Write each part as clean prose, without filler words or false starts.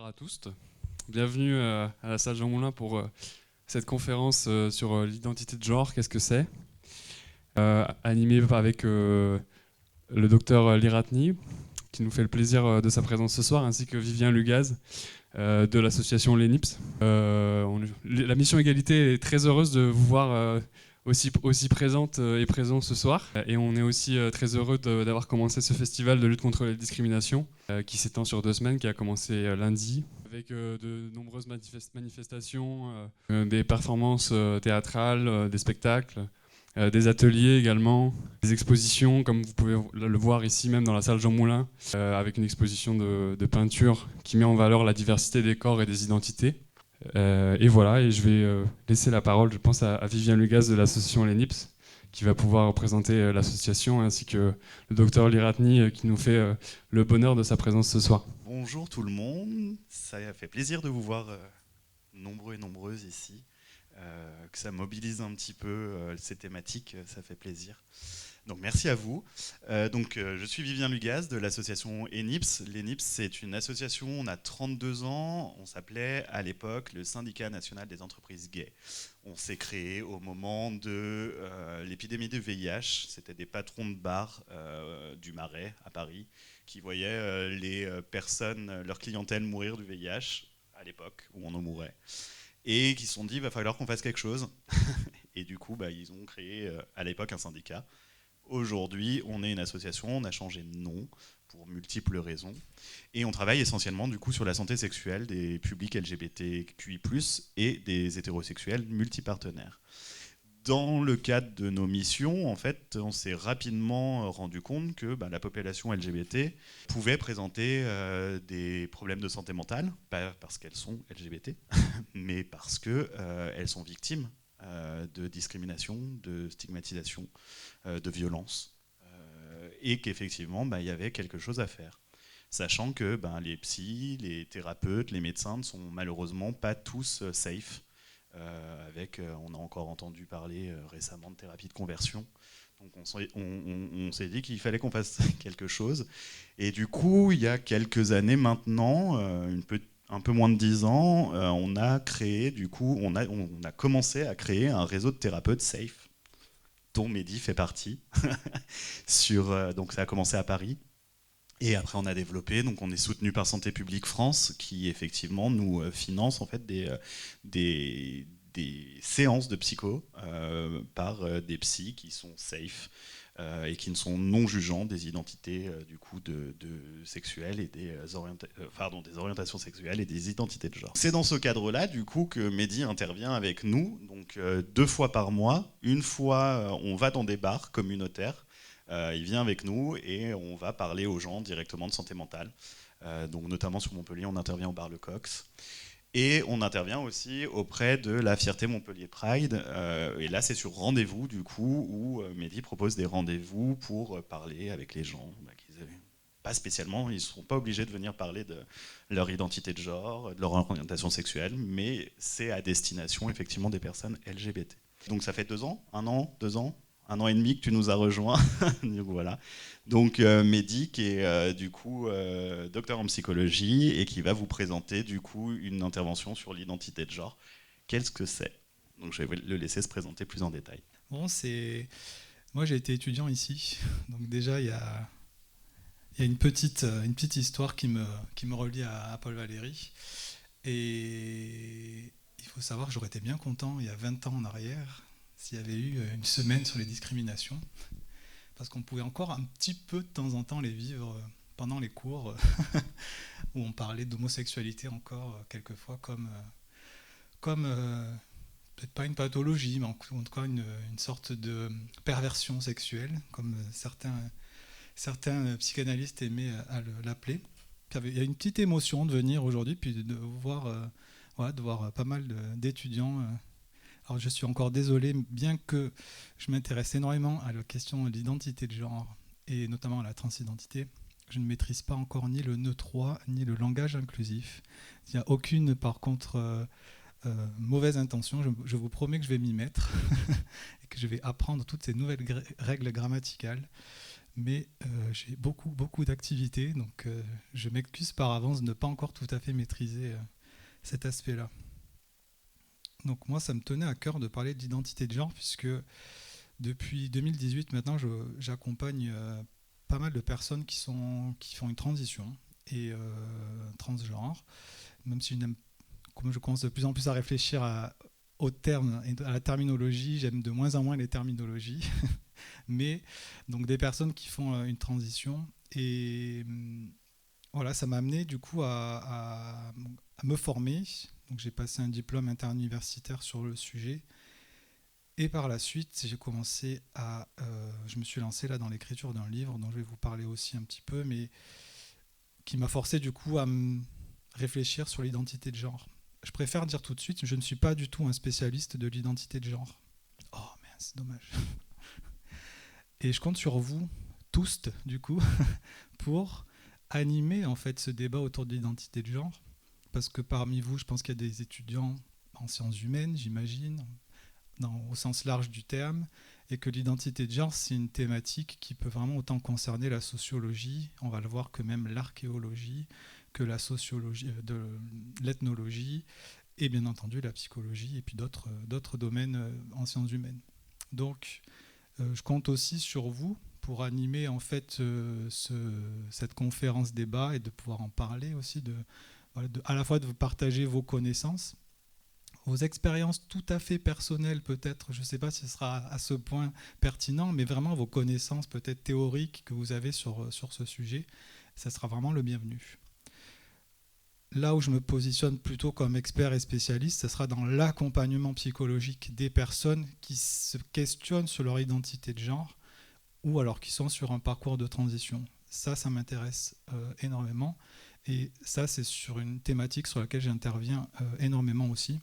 Bonsoir à tous. Bienvenue à la salle Jean Moulin pour cette conférence sur l'identité de genre, qu'est-ce que c'est, animée avec le docteur Liratni, qui nous fait le plaisir de sa présence ce soir, ainsi que Vivien Lugaz de l'association l'ENIPS. La mission Égalité est très heureuse de vous voir aussi présente et présent ce soir. Et on est aussi très heureux d'avoir commencé ce festival de lutte contre les discriminations qui s'étend sur 2 semaines, qui a commencé lundi, avec de nombreuses manifestations, des performances théâtrales, des spectacles, des ateliers également, des expositions, comme vous pouvez le voir ici même dans la salle Jean Moulin, avec une exposition de peinture qui met en valeur la diversité des corps et des identités. Et voilà, et je vais laisser la parole, je pense, à Vivien Lugaz de l'association l'ENIPS, qui va pouvoir présenter l'association, ainsi que le docteur Liratni, qui nous fait le bonheur de sa présence ce soir. Bonjour tout le monde, ça fait plaisir de vous voir nombreux et nombreuses ici, que ça mobilise un petit peu ces thématiques, ça fait plaisir. Donc merci à vous. Je suis Vivien Lugaz de l'association ENIPS. L'ENIPS, c'est une association, on a 32 ans, on s'appelait à l'époque le Syndicat national des entreprises gays. On s'est créé au moment de l'épidémie de VIH, c'était des patrons de bars du Marais à Paris qui voyaient les personnes, leur clientèle mourir du VIH à l'époque où on en mourait, et qui se sont dit il va falloir qu'on fasse quelque chose. Et du coup, ils ont créé à l'époque un syndicat. Aujourd'hui, on est une association, on a changé de nom pour multiples raisons, et on travaille essentiellement du coup sur la santé sexuelle des publics LGBTQI+, et des hétérosexuels multipartenaires. Dans le cadre de nos missions, en fait, on s'est rapidement rendu compte que la population LGBT pouvait présenter des problèmes de santé mentale, pas parce qu'elles sont LGBT, mais parce qu'elles sont victimes de discrimination, de stigmatisation, de violence, et qu'effectivement, il y avait quelque chose à faire. Sachant que les psys, les thérapeutes, les médecins ne sont malheureusement pas tous safe. On a encore entendu parler récemment de thérapie de conversion. Donc on s'est dit qu'il fallait qu'on fasse quelque chose. Et du coup, il y a quelques années maintenant, un peu moins de 10 ans, on a commencé à créer un réseau de thérapeutes safe, dont Mehdi fait partie. Donc ça a commencé à Paris. Et après on a développé, donc on est soutenu par Santé publique France, qui effectivement nous finance en fait des séances de psycho par des psys qui sont safe et qui ne sont non jugeants des identités du coup de sexuelles et des orientations sexuelles et des identités de genre. C'est dans ce cadre-là du coup que Mehdi intervient avec nous, donc 2 fois par mois. Une fois on va dans des bars communautaires. Il vient avec nous et on va parler aux gens directement de santé mentale. Donc notamment sur Montpellier, on intervient au bar Le Coq. Et on intervient aussi auprès de la Fierté Montpellier Pride. Et là, c'est sur rendez-vous, du coup, où Mehdi propose des rendez-vous pour parler avec les gens. Pas spécialement, ils ne sont pas obligés de venir parler de leur identité de genre, de leur orientation sexuelle, mais c'est à destination, effectivement, des personnes LGBT. Donc ça fait 2 ans, 1 an, 2 ans, 1 an et demi que tu nous as rejoints. Donc voilà. Donc Mehdi qui est du coup docteur en psychologie et qui va vous présenter du coup une intervention sur l'identité de genre. Qu'est-ce que c'est? Donc je vais le laisser se présenter plus en détail. Bon, moi j'ai été étudiant ici, donc déjà il y a une petite histoire qui me relie à Paul Valéry. Et il faut savoir que j'aurais été bien content il y a 20 ans en arrière s'il y avait eu une semaine sur les discriminations, parce qu'on pouvait encore un petit peu de temps en temps les vivre pendant les cours, où on parlait d'homosexualité encore quelquefois comme peut-être pas une pathologie, mais en tout cas une sorte de perversion sexuelle, comme certains psychanalystes aimaient à l'appeler. Il y a une petite émotion de venir aujourd'hui, puis de voir pas mal d'étudiants. Alors je suis encore désolé, bien que je m'intéresse énormément à la question de l'identité de genre, et notamment à la transidentité, je ne maîtrise pas encore ni le nœud 3, ni le langage inclusif. Il n'y a aucune, par contre, mauvaise intention. Je vous promets que je vais m'y mettre et que je vais apprendre toutes ces nouvelles règles grammaticales. mais j'ai beaucoup d'activités, donc je m'excuse par avance de ne pas encore tout à fait maîtriser cet aspect-là. Donc moi, ça me tenait à cœur de parler d'identité de genre, puisque depuis 2018, maintenant, j'accompagne pas mal de personnes qui font une transition et transgenre, même si comme je commence de plus en plus à réfléchir aux termes et à la terminologie, j'aime de moins en moins les terminologies, mais donc des personnes qui font une transition. Et voilà, ça m'a amené du coup à me former. Donc j'ai passé un diplôme interuniversitaire sur le sujet. Et par la suite, je me suis lancé là dans l'écriture d'un livre dont je vais vous parler aussi un petit peu, mais qui m'a forcé du coup à réfléchir sur l'identité de genre. Je préfère dire tout de suite, je ne suis pas du tout un spécialiste de l'identité de genre. Oh mince, dommage. Et je compte sur vous tous, du coup, pour animer en fait ce débat autour de l'identité de genre, parce que parmi vous, je pense qu'il y a des étudiants en sciences humaines, j'imagine, au sens large du terme, et que l'identité de genre, c'est une thématique qui peut vraiment autant concerner la sociologie, on va le voir, que même l'archéologie, que la sociologie, l'ethnologie, et bien entendu la psychologie, et puis d'autres domaines en sciences humaines. Donc, je compte aussi sur vous pour animer en fait cette conférence débat et de pouvoir en parler aussi, à la fois de vous partager vos connaissances, vos expériences tout à fait personnelles peut-être, je ne sais pas si ce sera à ce point pertinent, mais vraiment vos connaissances peut-être théoriques que vous avez sur ce sujet, ça sera vraiment le bienvenu. Là où je me positionne plutôt comme expert et spécialiste, ce sera dans l'accompagnement psychologique des personnes qui se questionnent sur leur identité de genre ou alors qui sont sur un parcours de transition. Ça m'intéresse énormément. Et ça, c'est sur une thématique sur laquelle j'interviens énormément aussi.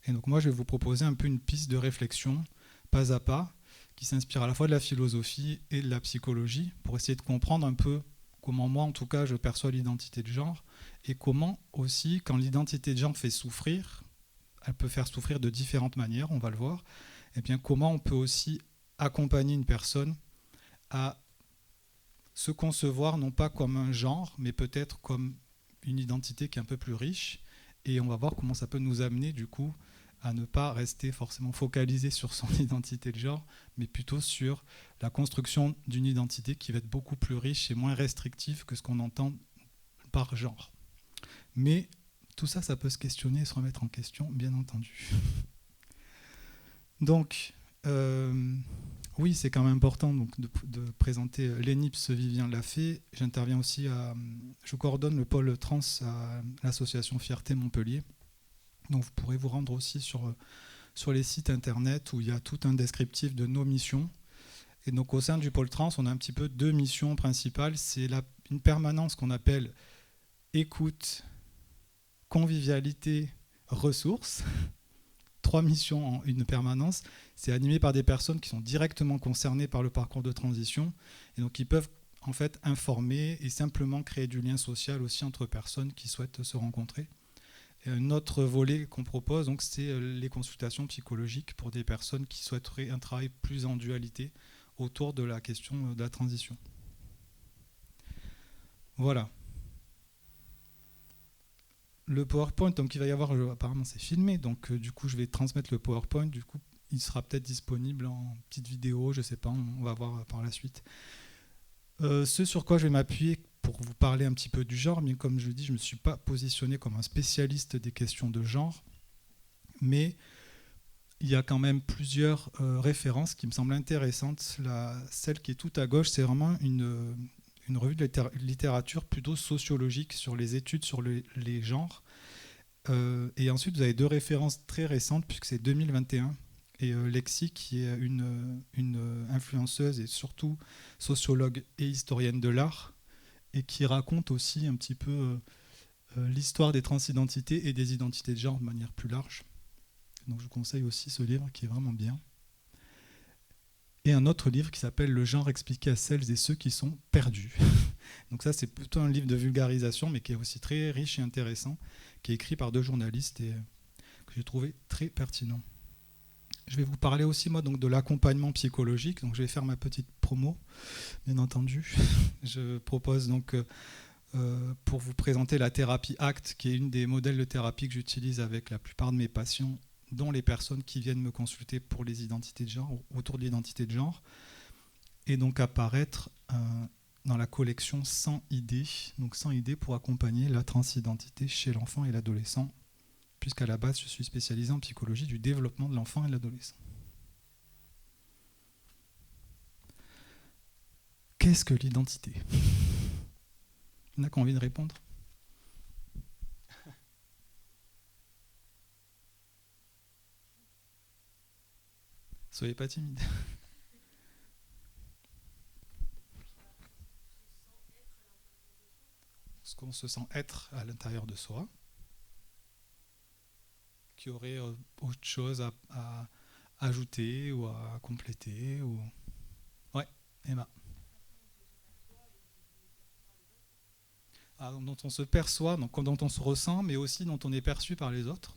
Et donc moi, je vais vous proposer un peu une piste de réflexion, pas à pas, qui s'inspire à la fois de la philosophie et de la psychologie, pour essayer de comprendre un peu comment moi, en tout cas, je perçois l'identité de genre, et comment aussi, quand l'identité de genre fait souffrir, elle peut faire souffrir de différentes manières, on va le voir, et bien comment on peut aussi accompagner une personne à se concevoir non pas comme un genre, mais peut-être comme une identité qui est un peu plus riche, et on va voir comment ça peut nous amener du coup à ne pas rester forcément focalisé sur son identité de genre, mais plutôt sur la construction d'une identité qui va être beaucoup plus riche et moins restrictive que ce qu'on entend par genre. Mais tout ça, ça peut se questionner et se remettre en question, bien entendu. Donc, oui, c'est quand même important donc, de présenter l'ENIPS Vivien l'a fait. J'interviens aussi je coordonne le pôle trans à l'association Fierté Montpellier. Donc vous pourrez vous rendre aussi sur les sites internet où il y a tout un descriptif de nos missions. Et donc au sein du pôle trans, on a un petit peu deux missions principales. C'est une permanence qu'on appelle écoute, convivialité, ressources. 3 missions en une permanence. C'est animé par des personnes qui sont directement concernées par le parcours de transition et donc qui peuvent en fait informer et simplement créer du lien social aussi entre personnes qui souhaitent se rencontrer. Et un autre volet qu'on propose, donc, c'est les consultations psychologiques pour des personnes qui souhaiteraient un travail plus en dualité autour de la question de la transition. Voilà. Le PowerPoint, donc il va y avoir, apparemment c'est filmé, donc du coup je vais transmettre le PowerPoint, du coup il sera peut-être disponible en petite vidéo, je sais pas, on va voir par la suite. Ce sur quoi je vais m'appuyer pour vous parler un petit peu du genre, mais comme je le dis, je ne me suis pas positionné comme un spécialiste des questions de genre, mais il y a quand même plusieurs références qui me semblent intéressantes. Celle qui est tout à gauche, c'est vraiment une revue de littérature plutôt sociologique sur les études sur les genres. Et ensuite, vous avez deux références très récentes, puisque c'est 2021. Et Lexi, qui est une influenceuse et surtout sociologue et historienne de l'art, et qui raconte aussi un petit peu l'histoire des transidentités et des identités de genre de manière plus large. Donc je vous conseille aussi ce livre qui est vraiment bien. Et un autre livre qui s'appelle « Le genre expliqué à celles et ceux qui sont perdus ». Donc ça, c'est plutôt un livre de vulgarisation, mais qui est aussi très riche et intéressant, qui est écrit par deux journalistes et que j'ai trouvé très pertinent. Je vais vous parler aussi moi donc de l'accompagnement psychologique. Donc je vais faire ma petite promo, bien entendu. Je propose donc pour vous présenter la thérapie ACT, qui est une des modèles de thérapie que j'utilise avec la plupart de mes patients, dont les personnes qui viennent me consulter pour les identités de genre, autour de l'identité de genre, et donc apparaître dans la collection 100 idées, donc 100 idées pour accompagner la transidentité chez l'enfant et l'adolescent, puisqu'à la base je suis spécialisé en psychologie du développement de l'enfant et de l'adolescent. Qu'est-ce que l'identité ? Il y en a qui ont envie de répondre ? Soyez pas timide. Ce qu'on se sent être à l'intérieur de soi, qui aurait autre chose à ajouter ou à compléter ou... Ouais, Emma. Dont on se perçoit, donc dont on se ressent, mais aussi dont on est perçu par les autres.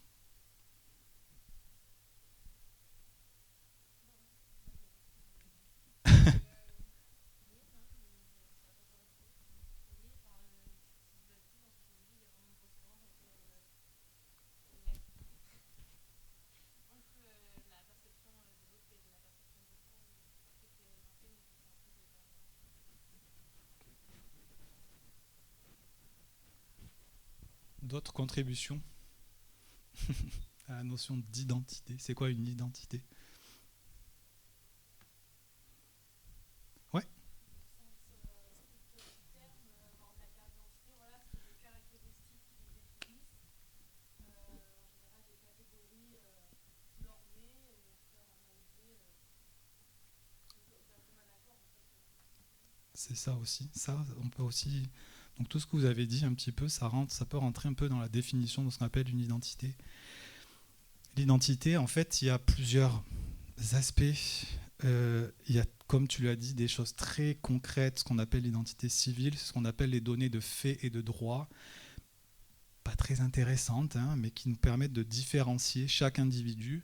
D'autres contributions à la notion d'identité. C'est quoi une identité ? Ouais. C'est ça aussi. Ça, on peut aussi... Donc tout ce que vous avez dit un petit peu, ça peut rentrer un peu dans la définition de ce qu'on appelle une identité. L'identité, en fait, il y a plusieurs aspects. Il y a, comme tu l'as dit, des choses très concrètes, ce qu'on appelle l'identité civile, ce qu'on appelle les données de fait et de droit, pas très intéressantes, hein, mais qui nous permettent de différencier chaque individu.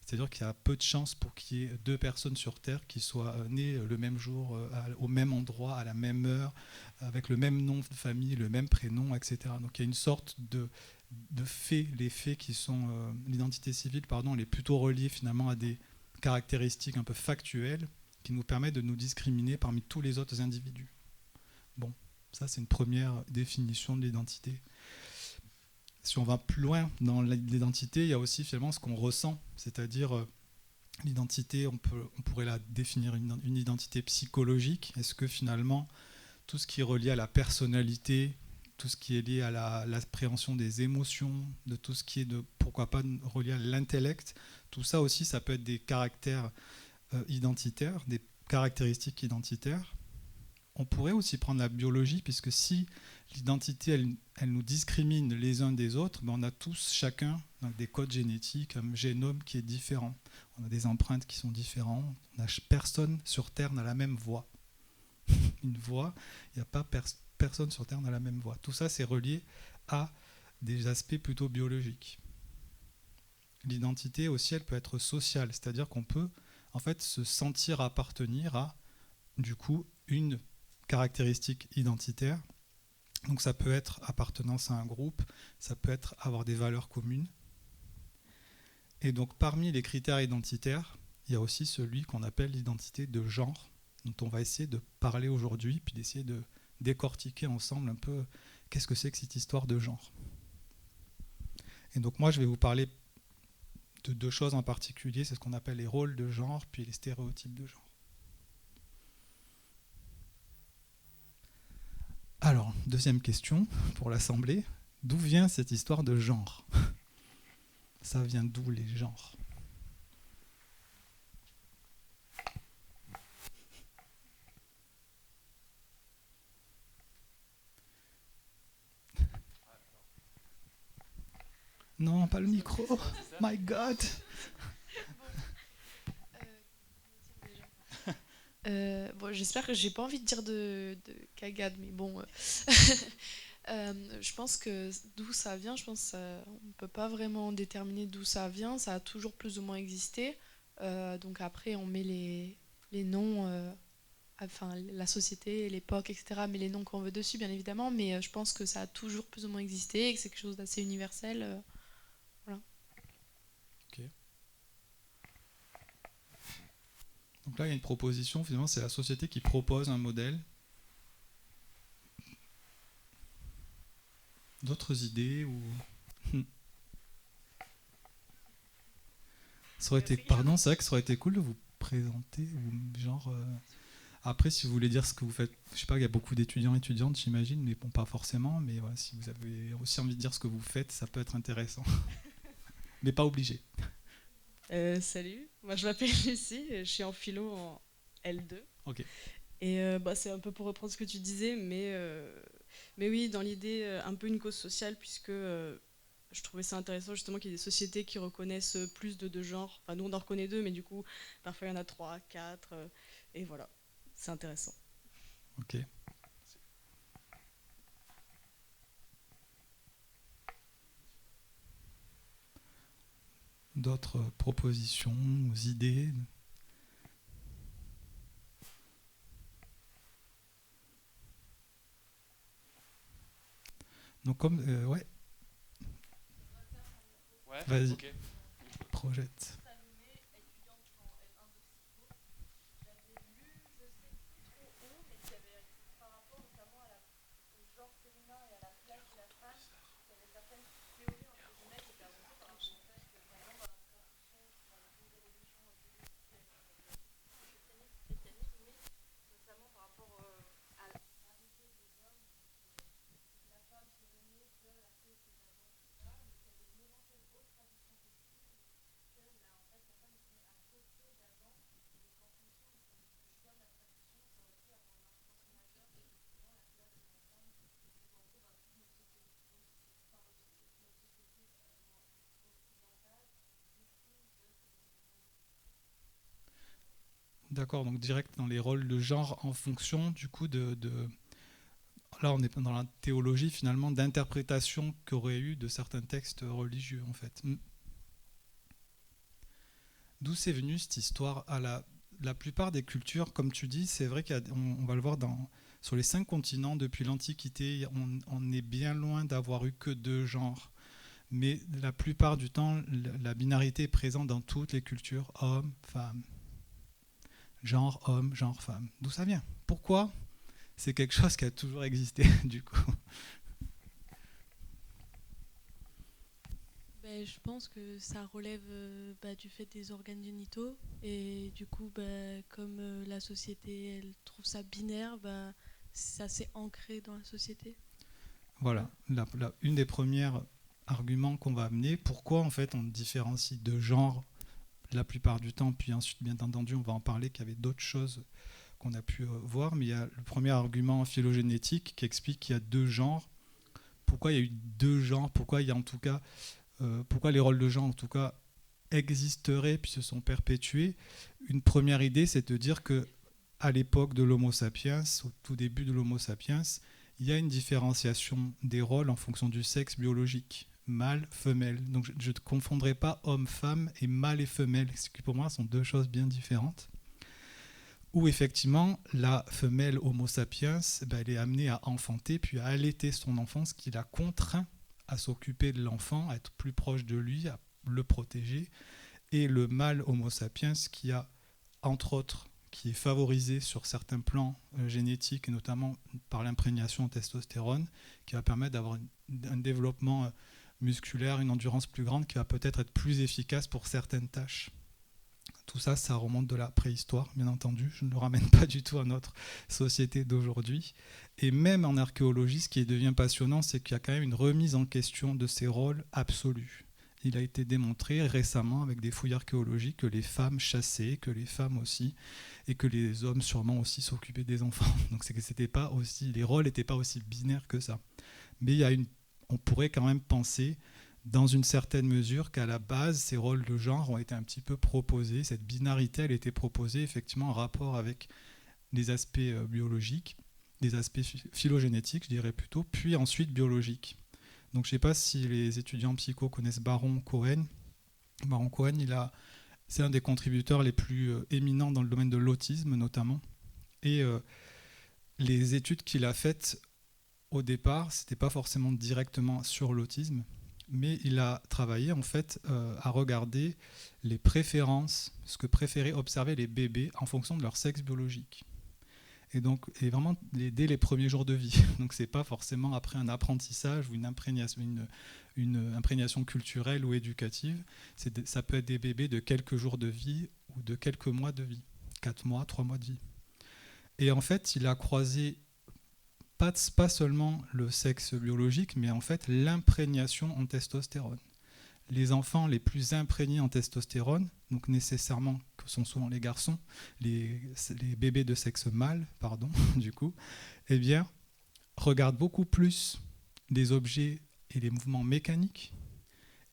C'est-à-dire qu'il y a peu de chances pour qu'il y ait deux personnes sur Terre qui soient nées le même jour, au même endroit, à la même heure, avec le même nom de famille, le même prénom, etc. Donc il y a une sorte de faits, les faits qui sont... l'identité civile, pardon, elle est plutôt reliée finalement à des caractéristiques un peu factuelles qui nous permettent de nous discriminer parmi tous les autres individus. Bon, ça c'est une première définition de l'identité. Si on va plus loin dans l'identité, il y a aussi finalement ce qu'on ressent, c'est-à-dire l'identité, on pourrait la définir une identité psychologique. Est-ce que finalement tout ce qui est relié à la personnalité, tout ce qui est lié à l'appréhension des émotions, de tout ce qui est pourquoi pas relié à l'intellect, tout ça aussi, ça peut être des caractères identitaires, des caractéristiques identitaires. On pourrait aussi prendre la biologie, puisque si l'identité, elle nous discrimine les uns des autres, ben on a tous, chacun, des codes génétiques, un génome qui est différent. On a des empreintes qui sont différentes. Personne sur Terre n'a la même voix. Une voix, il n'y a pas personne sur Terre n'a la même voix. Tout ça, c'est relié à des aspects plutôt biologiques. L'identité aussi, elle peut être sociale, c'est-à-dire qu'on peut en fait se sentir appartenir à, du coup, une caractéristique identitaire. Donc ça peut être appartenance à un groupe, ça peut être avoir des valeurs communes. Et donc parmi les critères identitaires, il y a aussi celui qu'on appelle l'identité de genre, dont on va essayer de parler aujourd'hui, puis d'essayer de décortiquer ensemble un peu qu'est-ce que c'est que cette histoire de genre. Et donc moi je vais vous parler de deux choses en particulier, c'est ce qu'on appelle les rôles de genre, puis les stéréotypes de genre. Alors, deuxième question pour l'Assemblée. D'où vient cette histoire de genre ? Ça vient d'où les genres ? Non, pas le micro. My God. Bon, j'espère que j'ai pas envie de dire de cagade, mais bon. Je pense que d'où ça vient, on ne peut pas vraiment déterminer d'où ça vient. Ça a toujours plus ou moins existé. Donc après, on met les noms, enfin la société, l'époque, etc. Mais les noms qu'on veut dessus, bien évidemment. Mais je pense que ça a toujours plus ou moins existé et que c'est quelque chose d'assez universel. Voilà. Ok. Donc là, il y a une proposition, finalement, c'est la société qui propose un modèle. D'autres idées ou... Ça aurait été, pardon, c'est vrai que ça aurait été cool de vous présenter, ou genre... Après, si vous voulez dire ce que vous faites, je sais pas, il y a beaucoup d'étudiants et étudiantes, j'imagine, mais bon, pas forcément, mais voilà, si vous avez aussi envie de dire ce que vous faites, ça peut être intéressant. Mais pas obligé. Salut, moi je m'appelle Lucie, je suis en philo en L2. Ok. Et c'est un peu pour reprendre ce que tu disais, mais oui, dans l'idée, un peu une cause sociale, puisque je trouvais ça intéressant justement qu'il y ait des sociétés qui reconnaissent plus de deux genres. Enfin, nous on en reconnaît deux, mais du coup, parfois il y en a 3, 4, et voilà, c'est intéressant. Ok. D'autres propositions ou idées? Donc comme... ouais. Vas-y. Okay. Projette. D'accord, donc direct dans les rôles de genre en fonction du coup de... Là on est dans la théologie finalement d'interprétation qu'aurait eu de certains textes religieux en fait. D'où c'est venu cette histoire à la plupart des cultures, comme tu dis, c'est vrai qu'on va le voir sur les 5 continents depuis l'Antiquité, on est bien loin d'avoir eu que 2 genres. Mais la plupart du temps, la binarité est présente dans toutes les cultures, homme, femme. Genre homme, genre femme. D'où ça vient? Pourquoi? C'est quelque chose qui a toujours existé, du coup. Je pense que ça relève du fait des organes génitaux. Et du coup, comme la société elle trouve ça binaire, ça s'est ancré dans la société. Voilà, une des premières arguments qu'on va amener, pourquoi en fait on différencie de genre la plupart du temps, puis ensuite bien entendu on va en parler qu'il y avait d'autres choses qu'on a pu voir, mais il y a le premier argument phylogénétique qui explique qu'il y a 2 genres. Pourquoi il y a eu 2 genres? Pourquoi il y a en tout cas pourquoi les rôles de genre en tout cas existeraient puis se sont perpétués? Une première idée, c'est de dire que à l'époque de l'Homo sapiens, au tout début de l'Homo sapiens, il y a une différenciation des rôles en fonction du sexe biologique, mâle, femelle. Donc je ne confondrai pas homme-femme et mâle et femelle, ce qui pour moi sont 2 choses bien différentes. Où effectivement, la femelle Homo sapiens, elle est amenée à enfanter, puis à allaiter son enfant, ce qui la contraint à s'occuper de l'enfant, à être plus proche de lui, à le protéger. Et le mâle Homo sapiens qui a, entre autres, qui est favorisé sur certains plans génétiques, et notamment par l'imprégnation en testostérone, qui va permettre d'avoir un développement musculaire, une endurance plus grande, qui va peut-être être plus efficace pour certaines tâches. Tout ça, ça remonte de la préhistoire, bien entendu. Je ne le ramène pas du tout à notre société d'aujourd'hui. Et même en archéologie, ce qui devient passionnant, c'est qu'il y a quand même une remise en question de ces rôles absolus. Il a été démontré récemment avec des fouilles archéologiques que les femmes chassaient, que les femmes aussi, et que les hommes sûrement aussi s'occupaient des enfants. Donc c'est que c'était pas aussi, les rôles n'étaient pas aussi binaires que ça. Mais on pourrait quand même penser, dans une certaine mesure, qu'à la base, ces rôles de genre ont été un petit peu proposés. Cette binarité, elle était proposée effectivement en rapport avec les aspects biologiques, des aspects phylogénétiques, je dirais plutôt, puis ensuite biologiques. Donc je ne sais pas si les étudiants en psycho connaissent Baron Cohen. Baron Cohen, il a C'est un des contributeurs les plus éminents dans le domaine de l'autisme notamment. Et les études qu'il a faites au départ, ce n'était pas forcément directement sur l'autisme, mais il a travaillé en fait à regarder les préférences, ce que préféraient observer les bébés en fonction de leur sexe biologique. Et donc, et vraiment dès les premiers jours de vie. Donc, c'est pas forcément après un apprentissage ou une imprégnation culturelle ou éducative. Ça peut être des bébés de quelques jours de vie ou de quelques mois de vie, 4 mois, 3 mois de vie. Et en fait, il a croisé pas seulement le sexe biologique, mais en fait l'imprégnation en testostérone. Les enfants les plus imprégnés en testostérone, donc nécessairement, que sont souvent les garçons, les bébés de sexe mâle, pardon, du coup, eh bien, regardent beaucoup plus les objets et les mouvements mécaniques,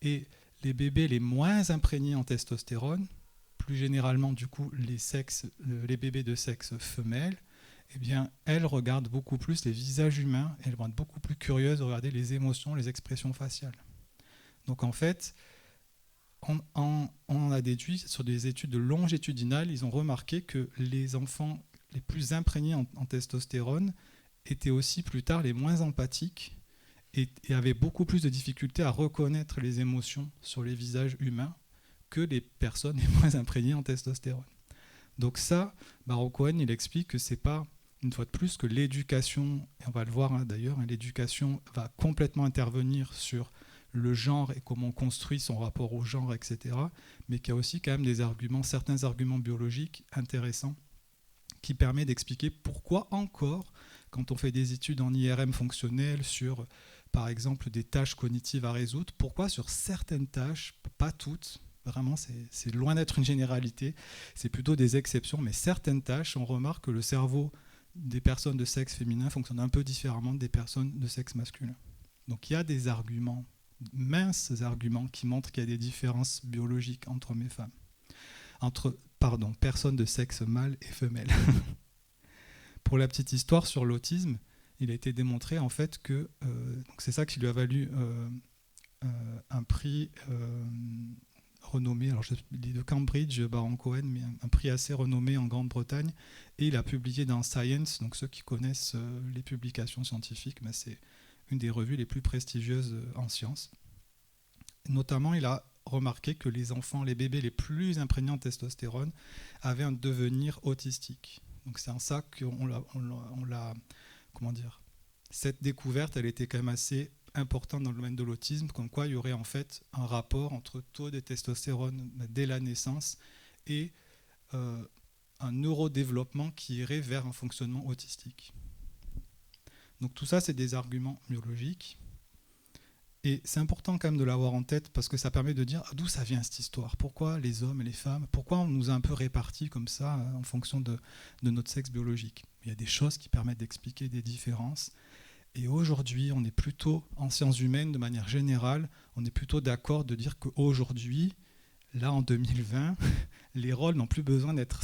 et les bébés les moins imprégnés en testostérone, plus généralement, du coup, les bébés de sexe femelle, eh bien, elles regardent beaucoup plus les visages humains, elles vont être beaucoup plus curieuses de regarder les émotions, les expressions faciales. Donc en fait, on a déduit sur des études longitudinales, ils ont remarqué que les enfants les plus imprégnés en testostérone étaient aussi plus tard les moins empathiques et avaient beaucoup plus de difficultés à reconnaître les émotions sur les visages humains que les personnes les moins imprégnées en testostérone. Donc ça, Baruch Cohen, il explique que c'est pas, une fois de plus, que l'éducation, et on va le voir d'ailleurs, l'éducation va complètement intervenir sur le genre et comment on construit son rapport au genre, etc. Mais qu'il y a aussi quand même certains arguments biologiques intéressants qui permettent d'expliquer pourquoi encore, quand on fait des études en IRM fonctionnel sur, par exemple, des tâches cognitives à résoudre, pourquoi sur certaines tâches, pas toutes, vraiment c'est loin d'être une généralité, c'est plutôt des exceptions, mais certaines tâches, on remarque que le cerveau des personnes de sexe féminin fonctionne un peu différemment des personnes de sexe masculin. Donc il y a des arguments, minces arguments, qui montrent qu'il y a des différences biologiques entre hommes et femmes. Personnes de sexe mâle et femelle. Pour la petite histoire sur l'autisme, il a été démontré en fait que, donc c'est ça qui lui a valu un prix renommé, alors il est de Cambridge, Baruch Cohen, mais un prix assez renommé en Grande-Bretagne, et il a publié dans Science, donc ceux qui connaissent les publications scientifiques, ben c'est une des revues les plus prestigieuses en sciences. Notamment, il a remarqué que les enfants, les bébés les plus imprégnés en testostérone avaient un devenir autistique. Donc c'est en ça qu'on l'a, comment dire, cette découverte, elle était quand même assez importante dans le domaine de l'autisme, comme quoi il y aurait en fait un rapport entre taux de testostérone dès la naissance et un neurodéveloppement qui irait vers un fonctionnement autistique. Donc tout ça, c'est des arguments biologiques. Et c'est important quand même de l'avoir en tête parce que ça permet de dire d'où ça vient cette histoire. Pourquoi les hommes et les femmes, pourquoi on nous a un peu répartis comme ça en fonction de notre sexe biologique. Il y a des choses qui permettent d'expliquer des différences. Et aujourd'hui, on est plutôt, en sciences humaines de manière générale, on est plutôt d'accord de dire qu'aujourd'hui, là en 2020, les rôles n'ont plus besoin d'être...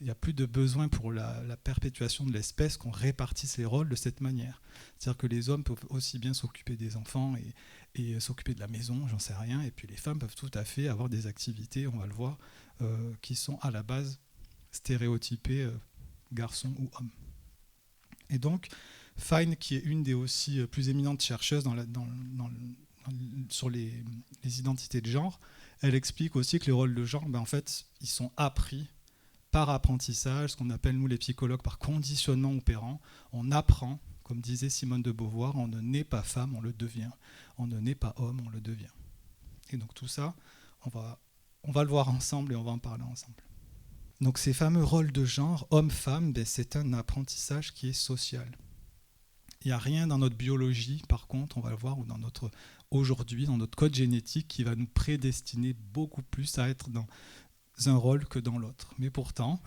Il n'y a plus de besoin pour la perpétuation de l'espèce qu'on répartisse les rôles de cette manière. C'est-à-dire que les hommes peuvent aussi bien s'occuper des enfants et s'occuper de la maison, j'en sais rien, et puis les femmes peuvent tout à fait avoir des activités, on va le voir, qui sont à la base stéréotypées garçons ou hommes. Et donc, Fine, qui est une des aussi plus éminentes chercheuses sur les identités de genre, elle explique aussi que les rôles de genre, en fait, ils sont appris par apprentissage, ce qu'on appelle, nous les psychologues, par conditionnement opérant. On apprend, comme disait Simone de Beauvoir, on ne naît pas femme, on le devient. On ne naît pas homme, on le devient. Et donc tout ça, on va le voir ensemble et on va en parler ensemble. Donc ces fameux rôles de genre, homme-femme, c'est un apprentissage qui est social. Il n'y a rien dans notre biologie, par contre, on va le voir, ou aujourd'hui, dans notre code génétique, qui va nous prédestiner beaucoup plus à être dans un rôle que dans l'autre. Mais pourtant,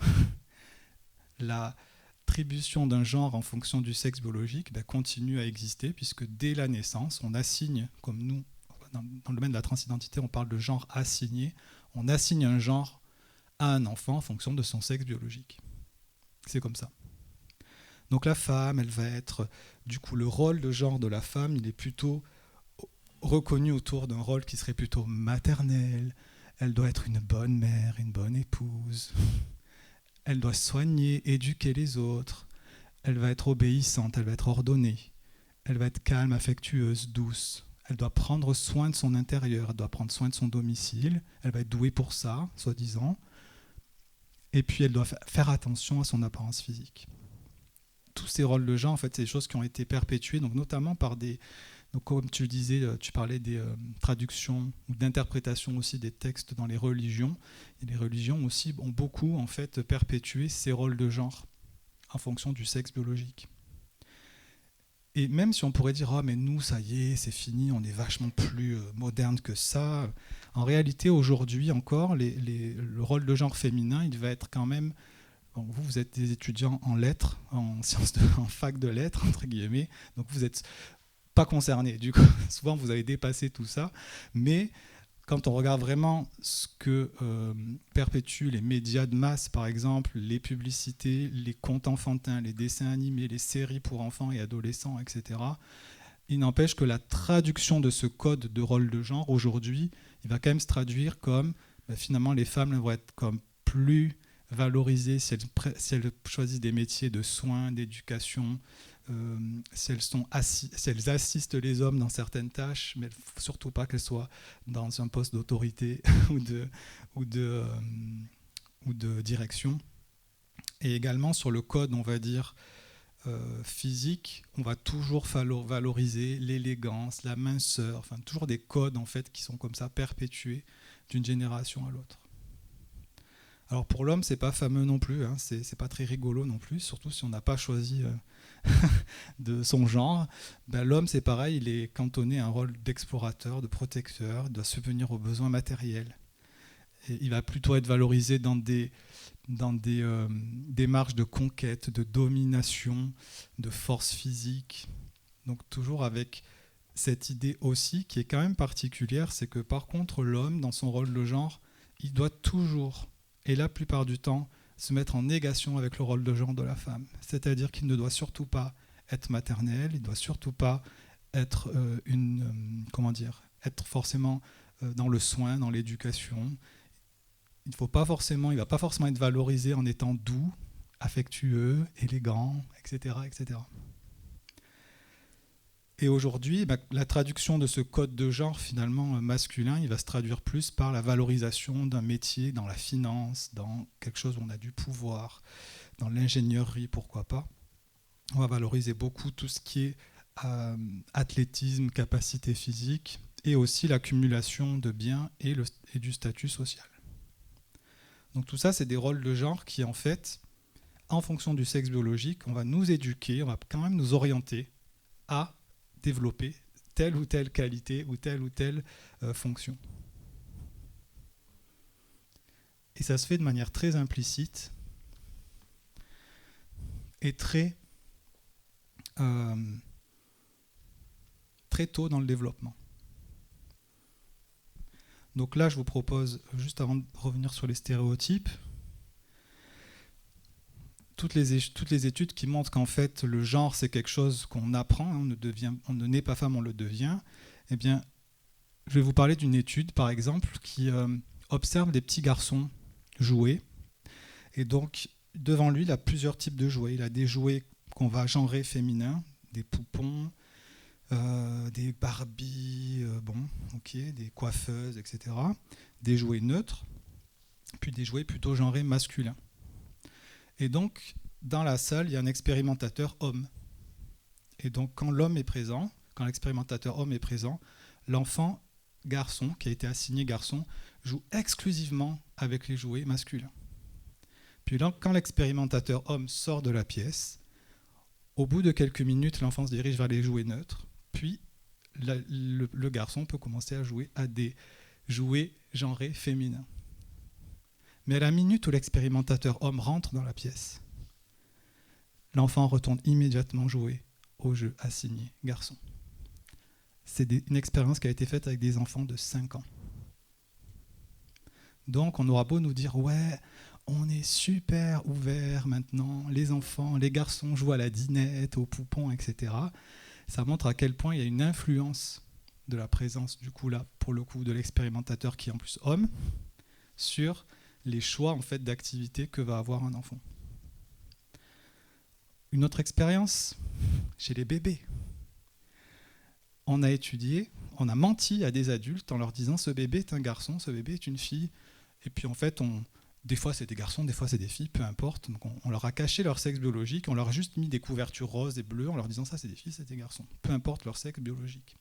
l'attribution d'un genre en fonction du sexe biologique continue à exister, puisque dès la naissance, on assigne, comme nous, dans le domaine de la transidentité, on parle de genre assigné, on assigne un genre à un enfant en fonction de son sexe biologique. C'est comme ça. Donc la femme, elle va être, du coup, le rôle de genre de la femme, il est plutôt reconnu autour d'un rôle qui serait plutôt maternel. Elle doit être une bonne mère, une bonne épouse. Elle doit soigner, éduquer les autres. Elle va être obéissante, elle va être ordonnée. Elle va être calme, affectueuse, douce. Elle doit prendre soin de son intérieur, elle doit prendre soin de son domicile. Elle va être douée pour ça, soi-disant. Et puis elle doit faire attention à son apparence physique. Tous ces rôles de genre, en fait, c'est des choses qui ont été perpétuées, donc notamment par des... Donc, comme tu le disais, tu parlais des traductions ou d'interprétation aussi des textes dans les religions. Et les religions aussi ont beaucoup en fait perpétué ces rôles de genre en fonction du sexe biologique. Et même si on pourrait dire mais nous ça y est, c'est fini, on est vachement plus moderne que ça. En réalité, aujourd'hui encore, le rôle de genre féminin, il va être quand même. Bon, vous êtes des étudiants en lettres, en fac de lettres entre guillemets, donc vous êtes pas concernés. Du coup, souvent vous avez dépassé tout ça, mais quand on regarde vraiment ce que perpétuent les médias de masse, par exemple, les publicités, les contes enfantins, les dessins animés, les séries pour enfants et adolescents, etc., il n'empêche que la traduction de ce code de rôle de genre, aujourd'hui, il va quand même se traduire comme, finalement, les femmes vont être comme plus valorisées si elles choisissent des métiers de soins, d'éducation, si elles assistent les hommes dans certaines tâches, mais il ne faut surtout pas qu'elles soient dans un poste d'autorité ou de direction. Et également sur le code, on va dire, physique, on va toujours valoriser l'élégance, la minceur, enfin toujours des codes en fait, qui sont comme ça perpétués d'une génération à l'autre. Alors pour l'homme, c'est pas fameux non plus, hein, c'est pas très rigolo non plus, surtout si on n'a pas choisi de son genre. Ben, l'homme, c'est pareil, il est cantonné à un rôle d'explorateur, de protecteur, il doit subvenir aux besoins matériels. Et il va plutôt être valorisé dans des démarches de conquête, de domination, de force physique. Donc toujours avec cette idée aussi qui est quand même particulière, c'est que par contre l'homme, dans son rôle de genre, il doit toujours, et la plupart du temps, se mettre en négation avec le rôle de genre de la femme. C'est-à-dire qu'il ne doit surtout pas être maternel, il ne doit surtout pas être être forcément dans le soin, dans l'éducation. Il ne va pas forcément être valorisé en étant doux, affectueux, élégant, etc., etc. Et aujourd'hui, la traduction de ce code de genre finalement masculin, il va se traduire plus par la valorisation d'un métier dans la finance, dans quelque chose où on a du pouvoir, dans l'ingénierie, pourquoi pas. On va valoriser beaucoup tout ce qui est athlétisme, capacité physique, et aussi l'accumulation de biens et du statut social. Donc tout ça, c'est des rôles de genre qui, en fait, en fonction du sexe biologique, on va nous éduquer, on va quand même nous orienter à développer telle ou telle qualité ou telle fonction. Et ça se fait de manière très implicite et très tôt dans le développement. Donc là, je vous propose, juste avant de revenir sur les stéréotypes, toutes les études qui montrent qu'en fait, le genre, c'est quelque chose qu'on apprend, on ne naît pas femme, on le devient. Eh bien, je vais vous parler d'une étude, par exemple, qui observe des petits garçons jouer. Et donc, devant lui, il a plusieurs types de jouets. Il a des jouets qu'on va genrer féminins, des poupons, des Barbie, des coiffeuses, etc. Des jouets neutres, puis des jouets plutôt genrés masculins. Et donc, dans la salle, il y a un expérimentateur homme. Et donc, quand l'expérimentateur homme est présent, l'enfant garçon, qui a été assigné garçon, joue exclusivement avec les jouets masculins. Puis quand l'expérimentateur homme sort de la pièce, au bout de quelques minutes, l'enfant se dirige vers les jouets neutres. Puis, le garçon peut commencer à jouer à des jouets genrés féminins. Mais à la minute où l'expérimentateur homme rentre dans la pièce, l'enfant retourne immédiatement jouer au jeu assigné garçon. C'est une expérience qui a été faite avec des enfants de 5 ans. Donc on aura beau nous dire « ouais, on est super ouvert maintenant, les enfants, les garçons jouent à la dinette, aux poupons, etc. » Ça montre à quel point il y a une influence de la présence, du coup là, pour le coup, de l'expérimentateur qui est en plus homme, sur les choix en fait, d'activités que va avoir un enfant. Une autre expérience chez les bébés. On a étudié, on a menti à des adultes en leur disant ce bébé est un garçon, ce bébé est une fille. Et puis en fait, des fois c'est des garçons, des fois c'est des filles, peu importe. Donc on leur a caché leur sexe biologique, on leur a juste mis des couvertures roses et bleues en leur disant ça c'est des filles, c'est des garçons. Peu importe leur sexe biologique.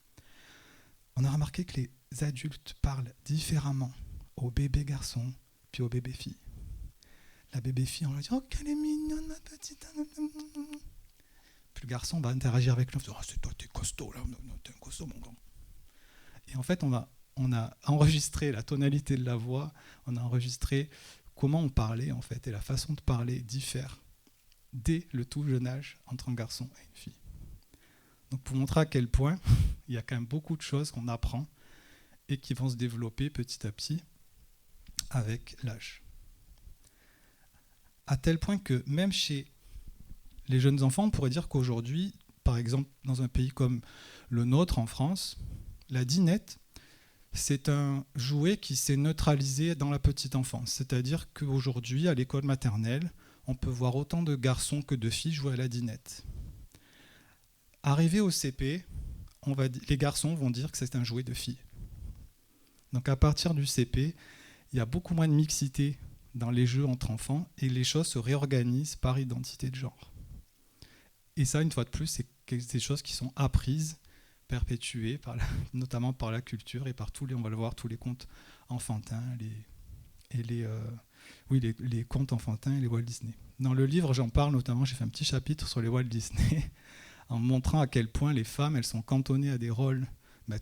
On a remarqué que les adultes parlent différemment aux bébés garçons puis aux bébés filles. La bébé fille, on leur dit « Oh, qu'elle est mignonne, ma petite !» Puis le garçon va interagir avec lui, on va dire « Ah, c'est toi, t'es costaud, là, t'es un costaud, mon grand. » Et en fait, on a enregistré la tonalité de la voix, on a enregistré comment on parlait, en fait, et la façon de parler diffère dès le tout jeune âge entre un garçon et une fille. Donc, pour montrer à quel point il y a quand même beaucoup de choses qu'on apprend et qui vont se développer petit à petit avec l'âge. À tel point que même chez les jeunes enfants, on pourrait dire qu'aujourd'hui, par exemple, dans un pays comme le nôtre, en France, la dinette, c'est un jouet qui s'est neutralisé dans la petite enfance. C'est-à-dire qu'aujourd'hui, à l'école maternelle, on peut voir autant de garçons que de filles jouer à la dinette. Arrivé au CP, les garçons vont dire que c'est un jouet de filles. Donc à partir du CP, il y a beaucoup moins de mixité dans les jeux entre enfants et les choses se réorganisent par identité de genre. Et ça, une fois de plus, c'est des choses qui sont apprises, perpétuées, notamment par la culture et par on va le voir, tous les contes enfantins, les contes enfantins et les Walt Disney. Dans le livre, j'en parle notamment, j'ai fait un petit chapitre sur les Walt Disney, en montrant à quel point les femmes, elles sont cantonnées à des rôles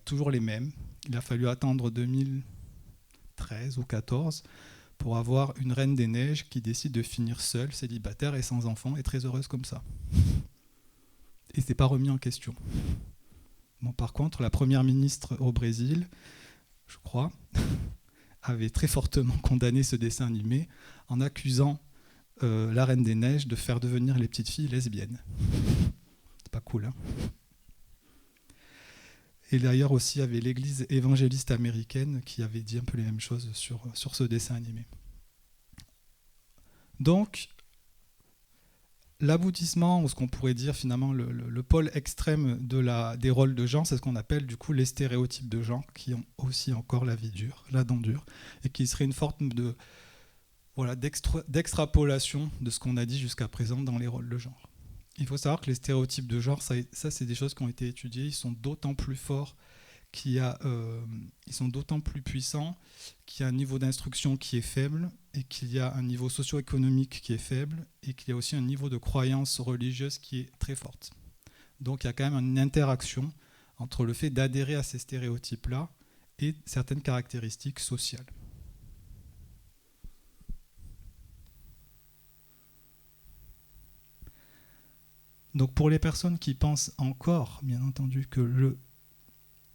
toujours les mêmes. Il a fallu attendre 2013 ou 2014 pour avoir une reine des neiges qui décide de finir seule, célibataire et sans enfant, et très heureuse comme ça. Et c'est pas remis en question. Bon, par contre, la première ministre au Brésil, je crois, avait très fortement condamné ce dessin animé en accusant la reine des neiges de faire devenir les petites filles lesbiennes. C'est pas cool, hein ? Et d'ailleurs aussi, il y avait l'église évangéliste américaine qui avait dit un peu les mêmes choses sur ce dessin animé. Donc, l'aboutissement, ou ce qu'on pourrait dire finalement le pôle extrême des rôles de genre, c'est ce qu'on appelle du coup les stéréotypes de genre, qui ont aussi encore la dent dure, et qui serait une forme d'extrapolation de ce qu'on a dit jusqu'à présent dans les rôles de genre. Il faut savoir que les stéréotypes de genre, ça c'est des choses qui ont été étudiées, ils sont d'autant plus forts ils sont d'autant plus puissants qu'il y a un niveau d'instruction qui est faible et qu'il y a un niveau socio-économique qui est faible et qu'il y a aussi un niveau de croyance religieuse qui est très forte. Donc il y a quand même une interaction entre le fait d'adhérer à ces stéréotypes-là et certaines caractéristiques sociales. Donc pour les personnes qui pensent encore, bien entendu,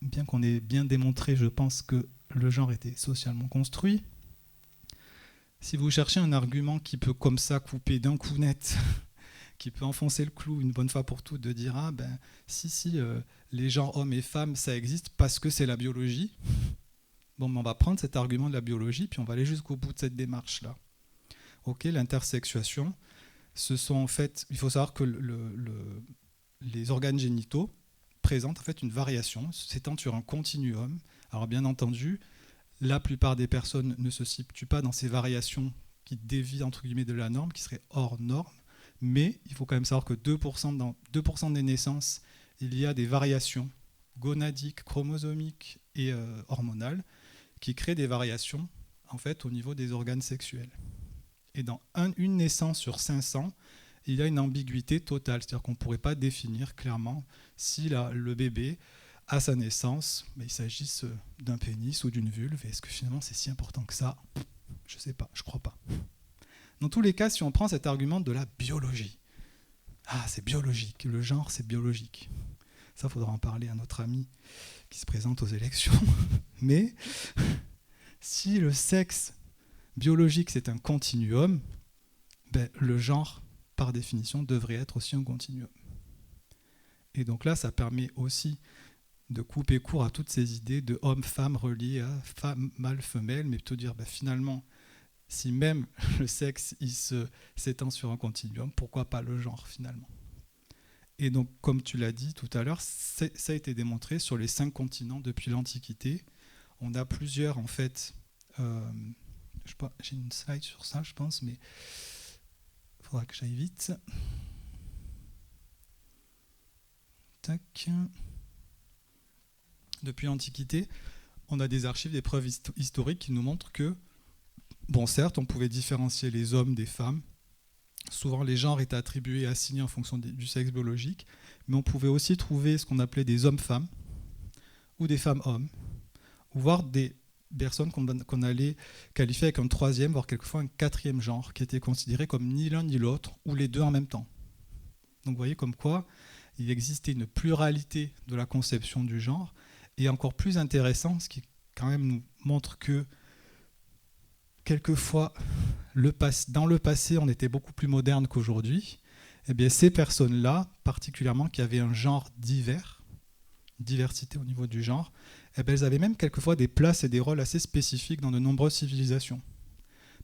bien qu'on ait bien démontré, je pense que le genre était socialement construit, si vous cherchez un argument qui peut comme ça couper d'un coup net, qui peut enfoncer le clou une bonne fois pour toutes, de dire les genres hommes et femmes, ça existe parce que c'est la biologie, bon, on va prendre cet argument de la biologie, puis on va aller jusqu'au bout de cette démarche-là. Ok, l'intersexuation, ce sont en fait, il faut savoir que les organes génitaux présentent en fait une variation, s'étend sur un continuum. Alors bien entendu, la plupart des personnes ne se situent pas dans ces variations qui dévient entre guillemets de la norme, qui seraient hors norme, mais il faut quand même savoir que 2% des naissances, il y a des variations gonadiques, chromosomiques et hormonales qui créent des variations en fait au niveau des organes sexuels. Et dans une naissance sur 500, il y a une ambiguïté totale, c'est-à-dire qu'on ne pourrait pas définir clairement si le bébé, à sa naissance, il s'agisse d'un pénis ou d'une vulve. Est-ce que finalement c'est si important que ça ? Je ne sais pas, je ne crois pas. Dans tous les cas, si on prend cet argument de la biologie, c'est biologique, le genre c'est biologique. Ça, il faudra en parler à notre ami qui se présente aux élections. Mais si le sexe biologique c'est un continuum, le genre, par définition, devrait être aussi un continuum. Et donc là, ça permet aussi de couper court à toutes ces idées de homme-femme reliées à femme, mâle, femelle, mais plutôt dire finalement, si même le sexe s'étend sur un continuum, pourquoi pas le genre finalement? Et donc, comme tu l'as dit tout à l'heure, ça a été démontré sur les 5 continents depuis l'Antiquité. On a plusieurs, en fait, j'ai une slide sur ça, je pense, mais il faudra que j'aille vite. Tac. Depuis l'Antiquité, on a des archives, des preuves historiques qui nous montrent que, bon, certes, on pouvait différencier les hommes des femmes. Souvent, les genres étaient attribués et assignés en fonction du sexe biologique, mais on pouvait aussi trouver ce qu'on appelait des hommes-femmes ou des femmes-hommes, ou voir des personnes qu'on allait qualifier avec un 3e, voire quelquefois un 4e genre, qui était considéré comme ni l'un ni l'autre, ou les deux en même temps. Donc vous voyez comme quoi il existait une pluralité de la conception du genre, et encore plus intéressant, ce qui quand même nous montre que quelquefois, dans le passé, on était beaucoup plus moderne qu'aujourd'hui. Eh bien, ces personnes-là, particulièrement qui avaient un genre divers, diversité au niveau du genre, eh bien, elles avaient même quelquefois des places et des rôles assez spécifiques dans de nombreuses civilisations.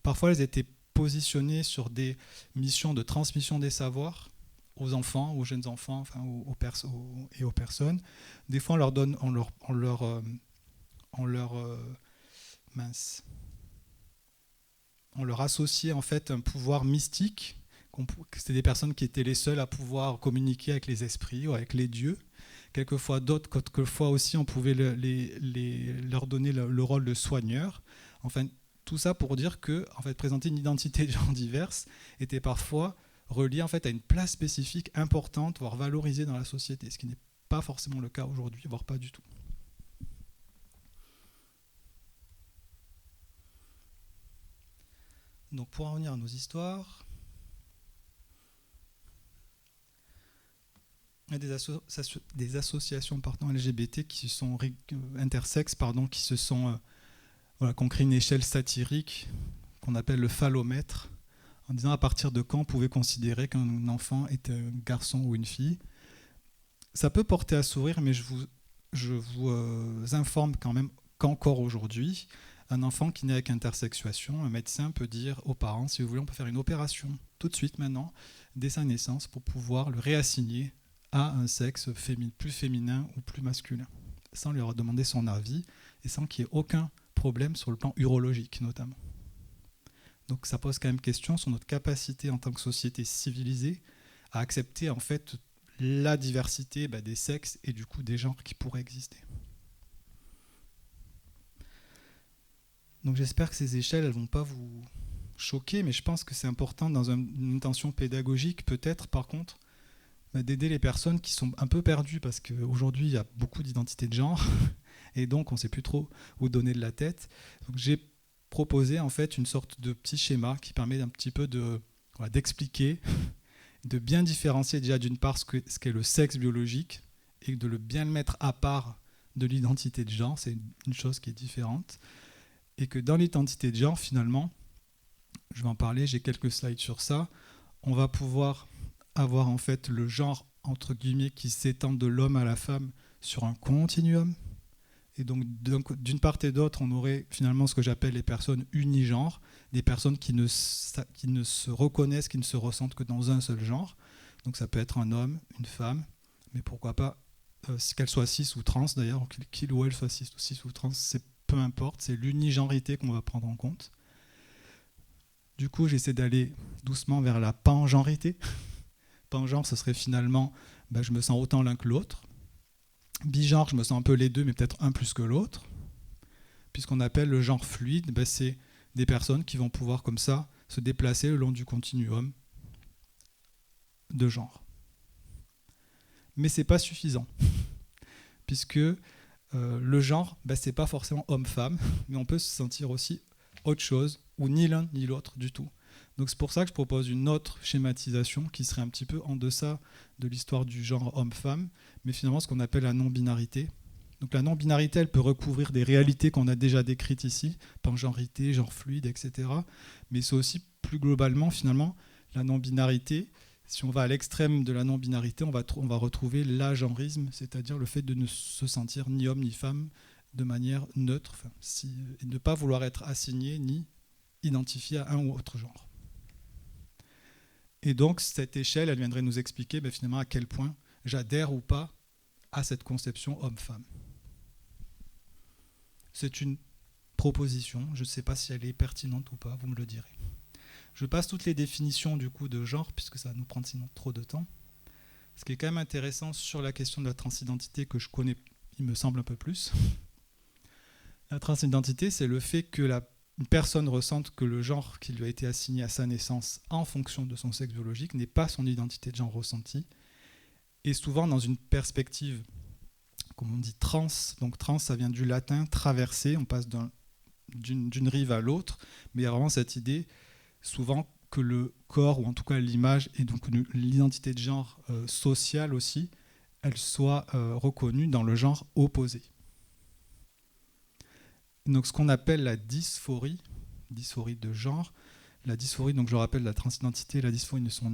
Parfois, elles étaient positionnées sur des missions de transmission des savoirs aux enfants, aux jeunes enfants, enfin, et aux personnes. Des fois, on leur associait en fait un pouvoir mystique. C'était des personnes qui étaient les seules à pouvoir communiquer avec les esprits ou avec les dieux. Quelquefois aussi, on pouvait leur donner le rôle de soigneur. Enfin, tout ça pour dire que en fait, présenter une identité de genre diverse était parfois relié en fait, à une place spécifique importante, voire valorisée dans la société, ce qui n'est pas forcément le cas aujourd'hui, voire pas du tout. Donc pour en revenir à nos histoires, il y a des associations LGBT qui sont intersexes, qui se sont qu'on crée une échelle satirique qu'on appelle le phallomètre, en disant à partir de quand on pouvait considérer qu'un enfant était un garçon ou une fille. Ça peut porter à sourire, mais je vous informe quand même qu'encore aujourd'hui, un enfant qui naît avec intersexuation, un médecin peut dire aux parents, si vous voulez, on peut faire une opération tout de suite maintenant, dès sa naissance, pour pouvoir le réassigner à un sexe plus féminin ou plus masculin, sans lui demander son avis et sans qu'il y ait aucun problème sur le plan urologique notamment. Donc ça pose quand même question sur notre capacité en tant que société civilisée à accepter en fait la diversité des sexes et du coup des genres qui pourraient exister. Donc j'espère que ces échelles, elles ne vont pas vous choquer, mais je pense que c'est important dans une intention pédagogique, peut-être par contre, d'aider les personnes qui sont un peu perdues, parce qu'aujourd'hui il y a beaucoup d'identités de genre, et donc on ne sait plus trop où donner de la tête. Donc j'ai proposé en fait une sorte de petit schéma qui permet d'un petit peu d'expliquer, de bien différencier déjà d'une part ce qu'est le sexe biologique, et de bien le mettre à part de l'identité de genre, c'est une chose qui est différente. Et que dans l'identité de genre, finalement, je vais en parler, j'ai quelques slides sur ça, on va pouvoir avoir en fait le genre, entre guillemets, qui s'étend de l'homme à la femme sur un continuum. Et donc, d'une part et d'autre, on aurait finalement ce que j'appelle les personnes unigenres, des personnes qui ne se reconnaissent, qui ne se ressentent que dans un seul genre. Donc ça peut être un homme, une femme, mais pourquoi pas, qu'elle soit cis ou trans d'ailleurs, qu'il ou elle soit cis ou trans, peu importe, c'est l'unigenrité qu'on va prendre en compte. Du coup, j'essaie d'aller doucement vers la pangenrité. Pangenre, ce serait finalement, je me sens autant l'un que l'autre. Bigenre, je me sens un peu les deux, mais peut-être un plus que l'autre. Puisqu'on appelle le genre fluide, c'est des personnes qui vont pouvoir comme ça se déplacer le long du continuum de genre. Mais ce n'est pas suffisant, puisque le genre, c'est pas forcément homme-femme, mais on peut se sentir aussi autre chose, ou ni l'un ni l'autre du tout. Donc c'est pour ça que je propose une autre schématisation qui serait un petit peu en deçà de l'histoire du genre homme-femme, mais finalement ce qu'on appelle la non-binarité. Donc la non-binarité, elle peut recouvrir des réalités qu'on a déjà décrites ici, pangenrité, genre fluide, etc. Mais c'est aussi plus globalement, finalement, la non-binarité. Si on va à l'extrême de la non-binarité, on va retrouver l'agenrisme, c'est-à-dire le fait de ne se sentir ni homme ni femme de manière neutre, et ne pas vouloir être assigné ni identifié à un ou autre genre. Et donc, cette échelle, elle viendrait nous expliquer finalement à quel point j'adhère ou pas à cette conception homme-femme. C'est une proposition, je ne sais pas si elle est pertinente ou pas, vous me le direz. Je passe toutes les définitions du coup de genre, puisque ça va nous prendre sinon trop de temps. Ce qui est quand même intéressant sur la question de la transidentité, que je connais, il me semble, un peu plus. La transidentité, c'est le fait que une personne ressente que le genre qui lui a été assigné à sa naissance en fonction de son sexe biologique n'est pas son identité de genre ressentie, et souvent dans une perspective, comme on dit, trans. Donc trans, ça vient du latin traverser, on passe d'une rive à l'autre, mais il y a vraiment cette idée, souvent, que le corps, ou en tout cas l'image, et donc l'identité de genre sociale aussi, elle soit reconnue dans le genre opposé. Donc ce qu'on appelle la dysphorie de genre, la dysphorie, donc je rappelle, la transidentité et la dysphorie ne sont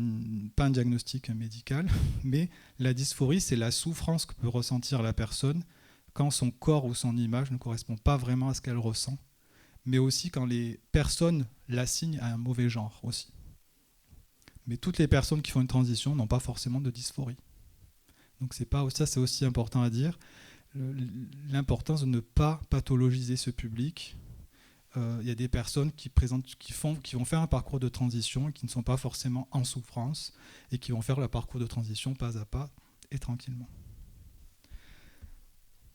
pas un diagnostic médical, mais la dysphorie, c'est la souffrance que peut ressentir la personne quand son corps ou son image ne correspond pas vraiment à ce qu'elle ressent, mais aussi quand les personnes l'assignent à un mauvais genre aussi. Mais toutes les personnes qui font une transition n'ont pas forcément de dysphorie. Donc ça, c'est aussi important à dire. L'importance de ne pas pathologiser ce public. Il y a des personnes qui vont faire un parcours de transition et qui ne sont pas forcément en souffrance et qui vont faire le parcours de transition pas à pas et tranquillement.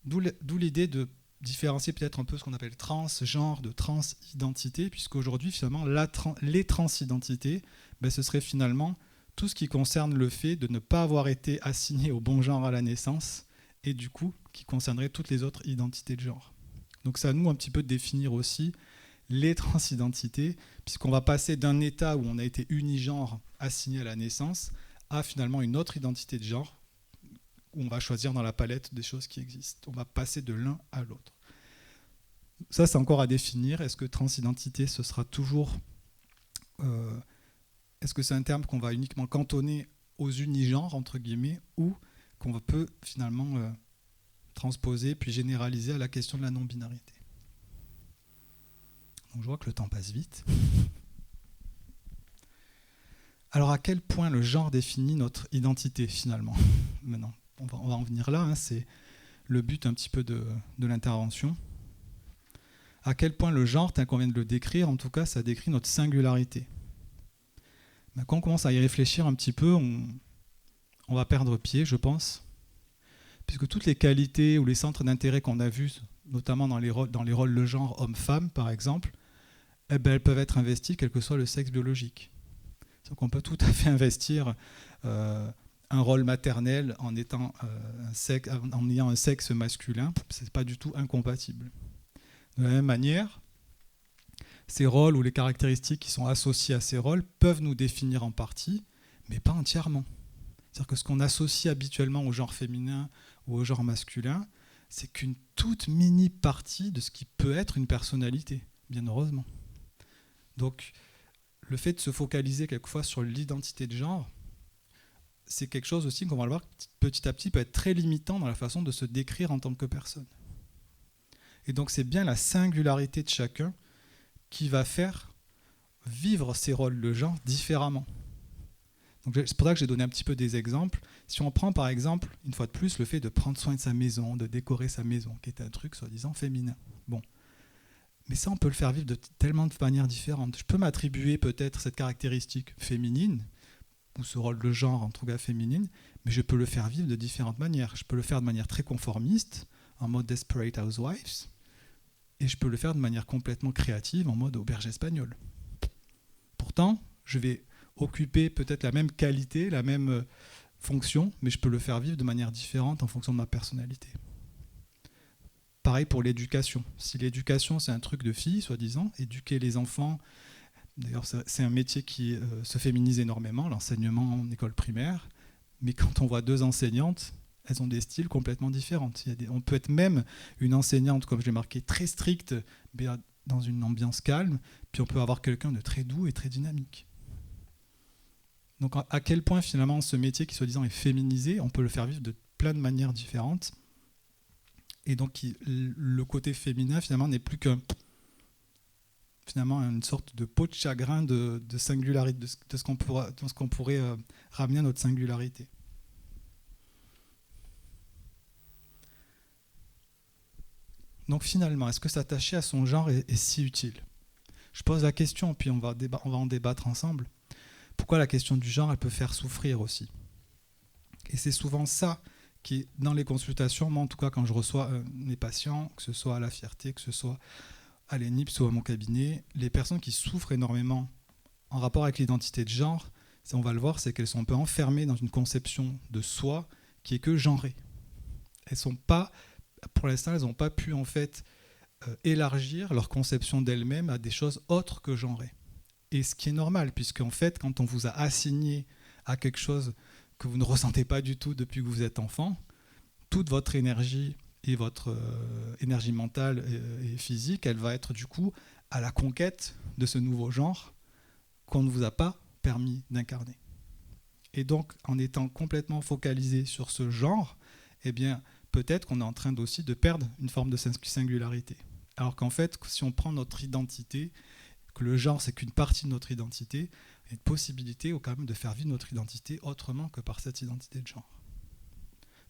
D'où l'idée de différencier peut-être un peu ce qu'on appelle transgenre de transidentité, puisqu'aujourd'hui, finalement, les transidentités, ce serait finalement tout ce qui concerne le fait de ne pas avoir été assigné au bon genre à la naissance, et du coup, qui concernerait toutes les autres identités de genre. Donc c'est à nous un petit peu de définir aussi les transidentités, puisqu'on va passer d'un état où on a été unigenre assigné à la naissance, à finalement une autre identité de genre, où on va choisir dans la palette des choses qui existent. On va passer de l'un à l'autre. Ça, c'est encore à définir. Est-ce que transidentité, ce sera toujours... est-ce que c'est un terme qu'on va uniquement cantonner aux unigenres, entre guillemets, ou qu'on peut finalement transposer puis généraliser à la question de la non-binarité. Donc je vois que le temps passe vite. Alors à quel point le genre définit notre identité finalement? Maintenant, on va en venir là, hein, c'est le but un petit peu de l'intervention. À quel point le genre, tel qu'on vient de le décrire, en tout cas, ça décrit notre singularité. Mais quand on commence à y réfléchir un petit peu, on va perdre pied, je pense, puisque toutes les qualités ou les centres d'intérêt qu'on a vus, notamment dans les rôles de genre homme-femme, par exemple, elles peuvent être investies quel que soit le sexe biologique. Donc on peut tout à fait investir un rôle maternel en ayant un sexe masculin, c'est pas du tout incompatible. De la même manière, ces rôles ou les caractéristiques qui sont associées à ces rôles peuvent nous définir en partie, mais pas entièrement. C'est-à-dire que ce qu'on associe habituellement au genre féminin ou au genre masculin, c'est qu'une toute mini partie de ce qui peut être une personnalité, bien heureusement. Donc, le fait de se focaliser quelquefois sur l'identité de genre, c'est quelque chose aussi qu'on va le voir petit à petit peut être très limitant dans la façon de se décrire en tant que personne. Et donc c'est bien la singularité de chacun qui va faire vivre ces rôles de genre différemment. Donc c'est pour ça que j'ai donné un petit peu des exemples. Si on prend par exemple, une fois de plus, le fait de prendre soin de sa maison, de décorer sa maison, qui est un truc soi-disant féminin. Bon. Mais ça, on peut le faire vivre de tellement de manières différentes. Je peux m'attribuer peut-être cette caractéristique féminine, ou ce rôle de genre en tout cas féminine, mais je peux le faire vivre de différentes manières. Je peux le faire de manière très conformiste, en mode Desperate Housewives, et je peux le faire de manière complètement créative, en mode auberge espagnole. Pourtant, je vais occuper peut-être la même qualité, la même fonction, mais je peux le faire vivre de manière différente en fonction de ma personnalité. Pareil pour l'éducation. Si l'éducation, c'est un truc de fille, soi-disant, éduquer les enfants, d'ailleurs c'est un métier qui se féminise énormément, l'enseignement en école primaire, mais quand on voit deux enseignantes, elles ont des styles complètement différents. On peut être même une enseignante, comme je l'ai marqué, très stricte, mais dans une ambiance calme, puis on peut avoir quelqu'un de très doux et très dynamique. Donc à quel point finalement ce métier qui soi-disant est féminisé, on peut le faire vivre de plein de manières différentes. Et donc le côté féminin finalement n'est plus qu'un finalement une sorte de peau de chagrin de singularité, de ce qu'on pourrait ramener à notre singularité. Donc finalement, est-ce que s'attacher à son genre est si utile? Je pose la question, puis on va en débattre ensemble. Pourquoi la question du genre, elle peut faire souffrir aussi? Et c'est souvent ça qui est dans les consultations, moi en tout cas quand je reçois mes patients, que ce soit à la Fierté, que ce soit à l'ENIPS ou à mon cabinet, les personnes qui souffrent énormément en rapport avec l'identité de genre, on va le voir, c'est qu'elles sont un peu enfermées dans une conception de soi qui est que genrée. Elles sont pas, pour l'instant, elles n'ont pas pu en fait élargir leur conception d'elles-mêmes à des choses autres que genrées. Et ce qui est normal, puisque en fait, quand on vous a assigné à quelque chose que vous ne ressentez pas du tout depuis que vous êtes enfant, toute votre énergie et votre énergie mentale et physique, elle va être du coup à la conquête de ce nouveau genre qu'on ne vous a pas permis d'incarner. Et donc, en étant complètement focalisé sur ce genre, eh bien, peut-être qu'on est en train aussi de perdre une forme de singularité. Alors qu'en fait, si on prend notre identité, que le genre, c'est qu'une partie de notre identité, il y a une possibilité quand même de faire vivre notre identité autrement que par cette identité de genre.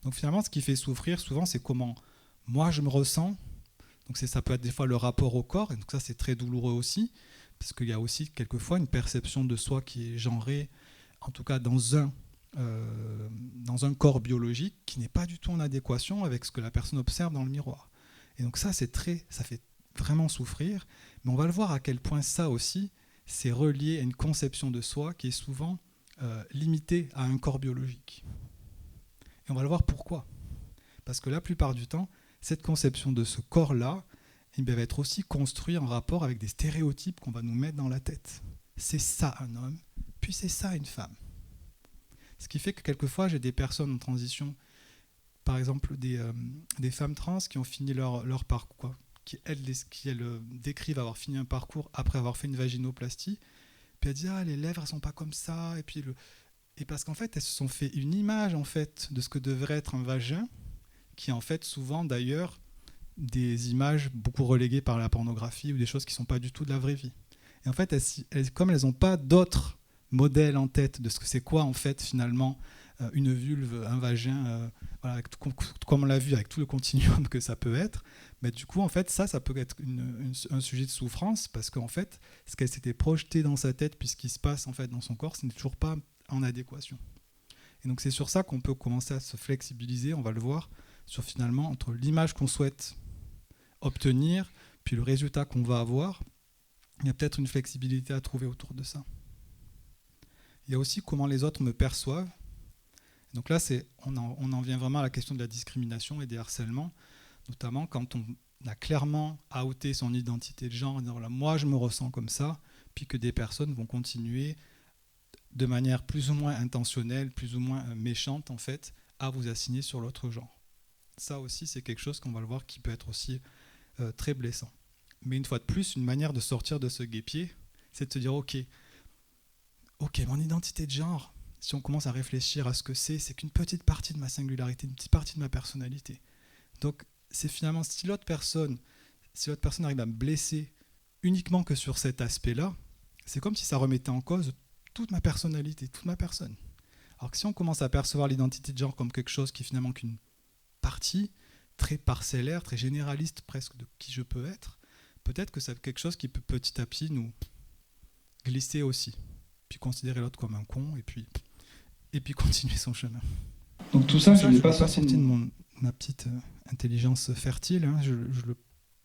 Donc finalement, ce qui fait souffrir souvent, c'est comment moi je me ressens. Donc ça peut être des fois le rapport au corps, et donc ça c'est très douloureux aussi, parce qu'il y a aussi quelquefois une perception de soi qui est genrée, en tout cas dans un corps biologique qui n'est pas du tout en adéquation avec ce que la personne observe dans le miroir. Et donc ça fait vraiment souffrir, mais on va le voir à quel point ça aussi, c'est relié à une conception de soi qui est souvent limitée à un corps biologique. Et on va le voir pourquoi. Parce que la plupart du temps, cette conception de ce corps-là, il va être aussi construit en rapport avec des stéréotypes qu'on va nous mettre dans la tête. C'est ça un homme, puis c'est ça une femme. Ce qui fait que quelquefois, j'ai des personnes en transition, par exemple des femmes trans qui ont fini leur parcours, qui elles décrivent avoir fini un parcours après avoir fait une vaginoplastie, puis elles disent « Ah, les lèvres, elles sont pas comme ça », et parce qu'en fait, elles se sont fait une image en fait, de ce que devrait être un vagin, qui est en fait souvent d'ailleurs des images beaucoup reléguées par la pornographie ou des choses qui ne sont pas du tout de la vraie vie. Et en fait, comme elles n'ont pas d'autres modèles en tête de ce que c'est quoi en fait finalement une vulve, un vagin, voilà, comme on l'a vu avec tout le continuum que ça peut être, mais du coup en fait ça peut être un sujet de souffrance parce qu'en fait ce qu'elle s'était projeté dans sa tête puis ce qui se passe en fait dans son corps, ce n'est toujours pas en adéquation. Et donc c'est sur ça qu'on peut commencer à se flexibiliser, on va le voir, sur finalement entre l'image qu'on souhaite obtenir puis le résultat qu'on va avoir, il y a peut-être une flexibilité à trouver autour de ça. Il y a aussi comment les autres me perçoivent. Donc là, on en vient vraiment à la question de la discrimination et des harcèlements, notamment quand on a clairement outé son identité de genre, en disant, voilà, moi je me ressens comme ça, puis que des personnes vont continuer de manière plus ou moins intentionnelle, plus ou moins méchante en fait, à vous assigner sur l'autre genre. Ça aussi, c'est quelque chose qu'on va le voir qui peut être aussi très blessant. Mais une fois de plus, une manière de sortir de ce guêpier, c'est de se dire ok, mon identité de genre, si on commence à réfléchir à ce que c'est qu'une petite partie de ma singularité, une petite partie de ma personnalité. Donc c'est finalement, si l'autre personne arrive à me blesser uniquement que sur cet aspect-là, c'est comme si ça remettait en cause toute ma personnalité, toute ma personne. Alors que si on commence à percevoir l'identité de genre comme quelque chose qui est finalement qu'une partie très parcellaire, très généraliste presque de qui je peux être, peut-être que c'est quelque chose qui peut petit à petit nous glisser aussi, puis considérer l'autre comme un con, et puis continuer son chemin. Donc tout ça, je ne l'ai pas sorti de ma petite intelligence fertile, hein. Je le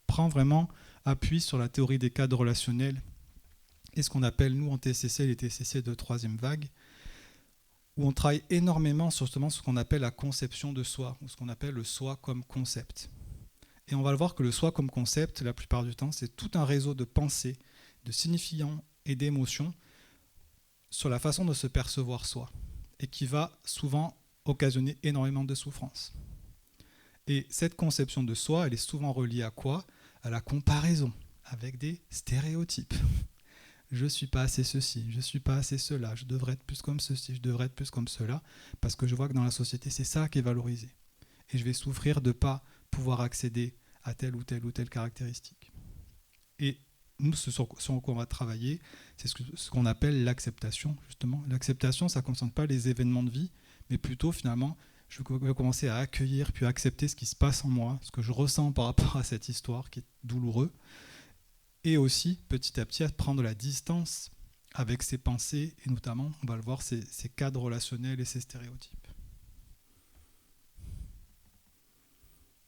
prends vraiment appui sur la théorie des cadres relationnels et ce qu'on appelle, nous, en TCC, les TCC de troisième vague, où on travaille énormément sur justement ce qu'on appelle la conception de soi, ou ce qu'on appelle le soi comme concept. Et on va le voir que le soi comme concept, la plupart du temps, c'est tout un réseau de pensées, de signifiants et d'émotions sur la façon de se percevoir soi, et qui va souvent occasionner énormément de souffrance. Et cette conception de soi, elle est souvent reliée à quoi ? À la comparaison, avec des stéréotypes. Je ne suis pas assez ceci, je ne suis pas assez cela, je devrais être plus comme ceci, je devrais être plus comme cela, parce que je vois que dans la société, c'est ça qui est valorisé. Et je vais souffrir de ne pas pouvoir accéder à telle ou telle caractéristique. Et nous, sur quoi on va travailler, c'est ce qu'on appelle l'acceptation, justement. L'acceptation, ça ne concerne pas les événements de vie, mais plutôt, finalement, je vais commencer à accueillir, puis à accepter ce qui se passe en moi, ce que je ressens par rapport à cette histoire qui est douloureuse, et aussi, petit à petit, à prendre la distance avec ses pensées, et notamment, on va le voir, ces cadres relationnels et ces stéréotypes.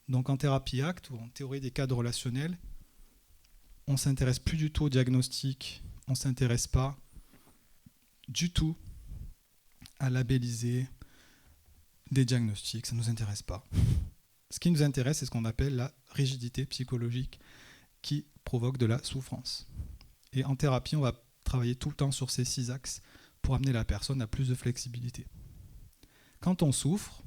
Donc en thérapie ACT, ou en théorie des cadres relationnels, on ne s'intéresse plus du tout au diagnostic, on ne s'intéresse pas du tout à labelliser des diagnostics, ça ne nous intéresse pas. Ce qui nous intéresse, c'est ce qu'on appelle la rigidité psychologique qui provoque de la souffrance. Et en thérapie, on va travailler tout le temps sur ces 6 axes pour amener la personne à plus de flexibilité. Quand on souffre,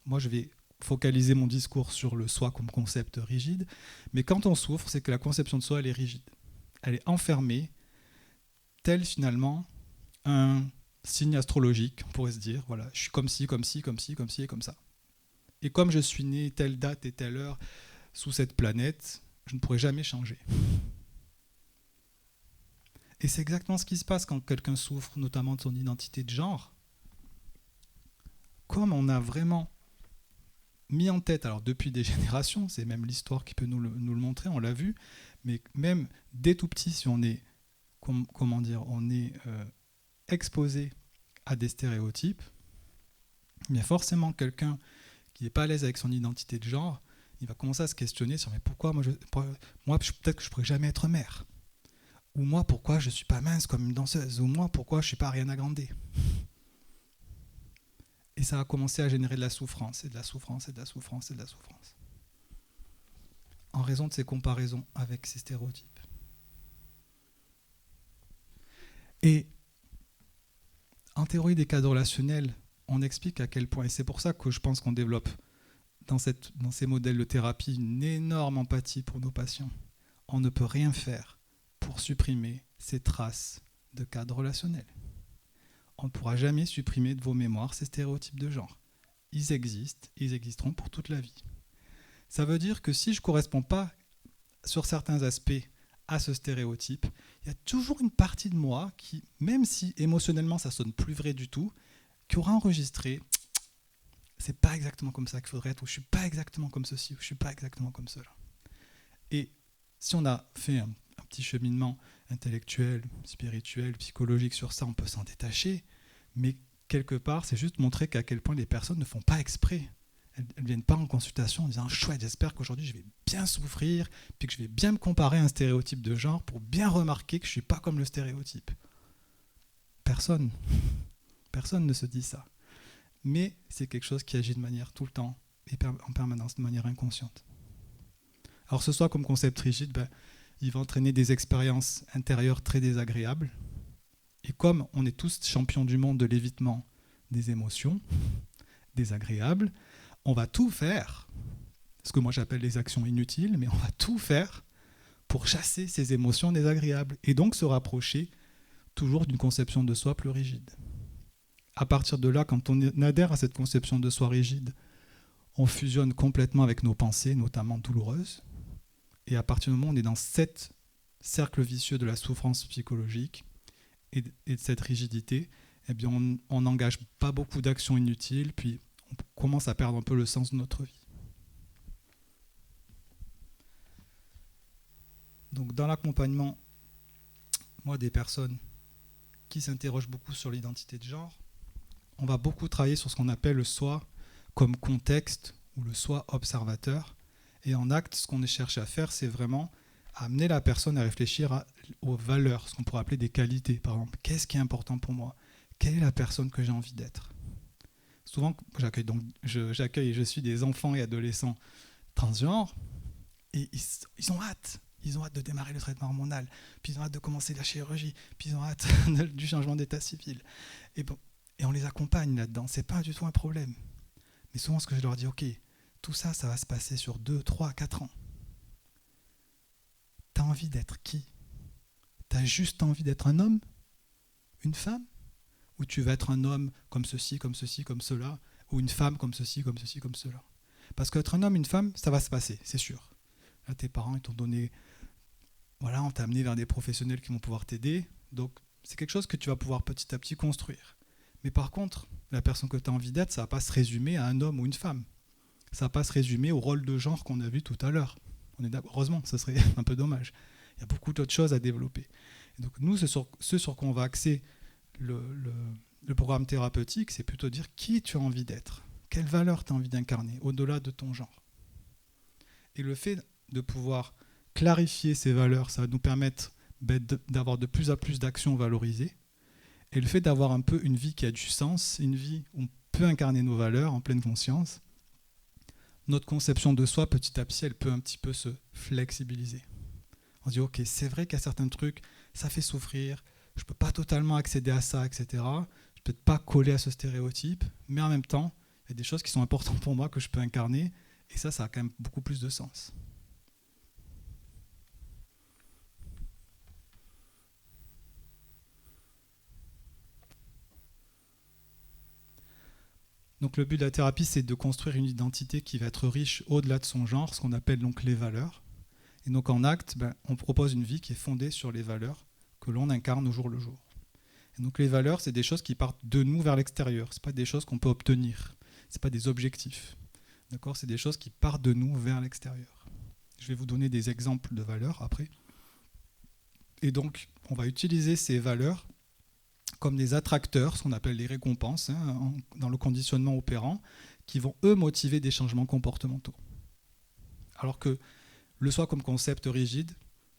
moi je vais focaliser mon discours sur le soi comme concept rigide, mais quand on souffre, c'est que la conception de soi, elle est rigide. Elle est enfermée, tel finalement un signe astrologique, on pourrait se dire, voilà, je suis comme ci, comme ci, comme ci, comme ci et comme ça. Et comme je suis né telle date et telle heure sous cette planète, je ne pourrai jamais changer. Et c'est exactement ce qui se passe quand quelqu'un souffre, notamment de son identité de genre. Comme on a vraiment mis en tête, alors depuis des générations, c'est même l'histoire qui peut nous le montrer, on l'a vu, mais même dès tout petit, si on est, exposé à des stéréotypes, il y a forcément quelqu'un qui n'est pas à l'aise avec son identité de genre, il va commencer à se questionner sur mais pourquoi moi peut-être que je ne pourrais jamais être mère, ou moi pourquoi je ne suis pas mince comme une danseuse, ou moi pourquoi je ne suis pas Ariana Grande. Et ça a commencé à générer de la souffrance, et de la souffrance, et de la souffrance, et de la souffrance. En raison de ces comparaisons avec ces stéréotypes. Et en théorie des cadres relationnels, on explique à quel point, et c'est pour ça que je pense qu'on développe dans ces modèles de thérapie une énorme empathie pour nos patients. On ne peut rien faire pour supprimer ces traces de cadres relationnels. On ne pourra jamais supprimer de vos mémoires ces stéréotypes de genre. Ils existent, ils existeront pour toute la vie. Ça veut dire que si je ne corresponds pas sur certains aspects à ce stéréotype, il y a toujours une partie de moi qui, même si émotionnellement ça sonne plus vrai du tout, qui aura enregistré c'est pas exactement comme ça qu'il faudrait être, ou je suis pas exactement comme ceci, ou je suis pas exactement comme cela. Et si on a fait un petit cheminement intellectuel, spirituel, psychologique sur ça, on peut s'en détacher, mais quelque part, c'est juste montrer qu'à quel point les personnes ne font pas exprès. Elles ne viennent pas en consultation en disant « chouette, j'espère qu'aujourd'hui je vais bien souffrir, puis que je vais bien me comparer à un stéréotype de genre pour bien remarquer que je ne suis pas comme le stéréotype. » Personne ne se dit ça. Mais c'est quelque chose qui agit de manière tout le temps et en permanence, de manière inconsciente. Alors ce soit comme concept rigide, il va entraîner des expériences intérieures très désagréables. Et comme on est tous champions du monde de l'évitement des émotions désagréables, on va tout faire, ce que moi j'appelle les actions inutiles, mais on va tout faire pour chasser ces émotions désagréables et donc se rapprocher toujours d'une conception de soi plus rigide. À partir de là, quand on adhère à cette conception de soi rigide, on fusionne complètement avec nos pensées, notamment douloureuses. Et à partir du moment où on est dans cet cercle vicieux de la souffrance psychologique et de cette rigidité, eh bien on n'engage pas beaucoup d'actions inutiles, puis on commence à perdre un peu le sens de notre vie. Donc dans l'accompagnement, moi, des personnes qui s'interrogent beaucoup sur l'identité de genre, on va beaucoup travailler sur ce qu'on appelle le soi comme contexte ou le soi observateur. Et en acte, ce qu'on cherche à faire, c'est vraiment amener la personne à réfléchir aux valeurs, ce qu'on pourrait appeler des qualités. Par exemple, qu'est-ce qui est important pour moi? Quelle est la personne que j'ai envie d'être? Souvent, j'accueille et je suis des enfants et adolescents transgenres, et ils ont hâte. Ils ont hâte de démarrer le traitement hormonal, puis ils ont hâte de commencer la chirurgie, puis ils ont hâte du changement d'état civil. Et on les accompagne là-dedans, c'est pas du tout un problème. Mais souvent, ce que je leur dis, ok, tout ça, ça va se passer sur 2, 3, 4 ans. T'as envie d'être qui? T'as juste envie d'être un homme? Une femme? Ou tu vas être un homme comme ceci, comme ceci, comme cela? Ou une femme comme ceci, comme ceci, comme cela? Parce qu'être un homme, une femme, ça va se passer, c'est sûr. Là, tes parents, ils t'ont donné voilà, on t'a amené vers des professionnels qui vont pouvoir t'aider. Donc, c'est quelque chose que tu vas pouvoir petit à petit construire. Mais par contre, la personne que tu as envie d'être, ça ne va pas se résumer à un homme ou une femme. Ça ne va pas se résumer au rôle de genre qu'on a vu tout à l'heure. Heureusement, ce serait un peu dommage. Il y a beaucoup d'autres choses à développer. Et donc, nous, ce sur quoi on va axer le programme thérapeutique, c'est plutôt dire qui tu as envie d'être, quelle valeur tu as envie d'incarner, au-delà de ton genre. Et le fait de pouvoir clarifier ces valeurs, ça va nous permettre d'avoir de plus en plus d'actions valorisées. Et le fait d'avoir un peu une vie qui a du sens, une vie où on peut incarner nos valeurs en pleine conscience, notre conception de soi, petit à petit, elle peut un petit peu se flexibiliser. On se dit, ok, c'est vrai qu'il y a certains trucs, ça fait souffrir, je ne peux pas totalement accéder à ça, etc. Je ne peux peut-être pas coller à ce stéréotype, mais en même temps, il y a des choses qui sont importantes pour moi que je peux incarner, et ça a quand même beaucoup plus de sens. Donc le but de la thérapie, c'est de construire une identité qui va être riche au-delà de son genre, ce qu'on appelle donc les valeurs. Et donc en acte, on propose une vie qui est fondée sur les valeurs que l'on incarne au jour le jour. Et donc les valeurs, c'est des choses qui partent de nous vers l'extérieur. Ce pas des choses qu'on peut obtenir. Ce pas des objectifs. D'accord ? C'est des choses qui partent de nous vers l'extérieur. Je vais vous donner des exemples de valeurs après. Et donc, on va utiliser ces valeurs comme des attracteurs, ce qu'on appelle les récompenses, dans le conditionnement opérant, qui vont, eux, motiver des changements comportementaux. Alors que le soi comme concept rigide,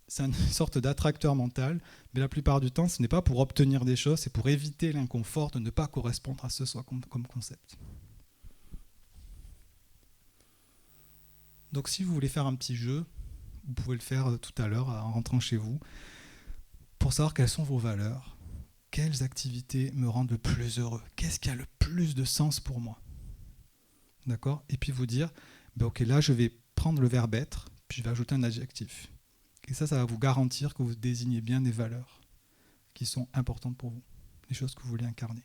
c'est une sorte d'attracteur mental, mais la plupart du temps, ce n'est pas pour obtenir des choses, c'est pour éviter l'inconfort de ne pas correspondre à ce soi comme concept. Donc si vous voulez faire un petit jeu, vous pouvez le faire tout à l'heure en rentrant chez vous, pour savoir quelles sont vos valeurs, quelles activités me rendent le plus heureux, qu'est-ce qui a le plus de sens pour moi. D'accord ? Et puis vous dire, ok, là je vais prendre le verbe être, puis je vais ajouter un adjectif. Et ça va vous garantir que vous désignez bien des valeurs qui sont importantes pour vous, des choses que vous voulez incarner.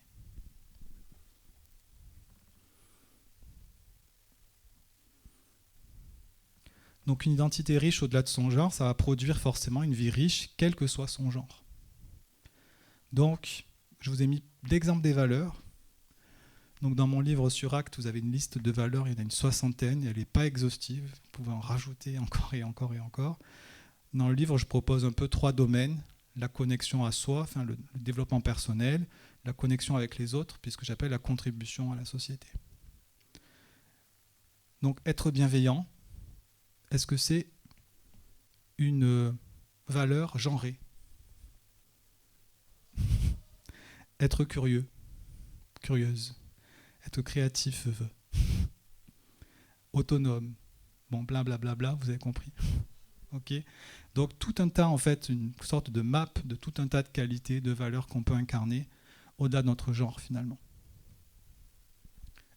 Donc une identité riche au-delà de son genre, ça va produire forcément une vie riche, quel que soit son genre. Donc, je vous ai mis l'exemple des valeurs. Donc dans mon livre sur Acte, vous avez une liste de valeurs, il y en a une 60aine, elle n'est pas exhaustive, vous pouvez en rajouter encore et encore et encore. Dans le livre, je propose un peu 3 domaines, la connexion à soi, enfin le développement personnel, la connexion avec les autres, puisque j'appelle la contribution à la société. Donc être bienveillant, est-ce que c'est une valeur genrée ? Être curieux, curieuse. Être créatif, autonome. Bon, blablabla, vous avez compris. Ok ? Donc tout un tas, en fait, une sorte de map de tout un tas de qualités, de valeurs qu'on peut incarner au-delà de notre genre finalement.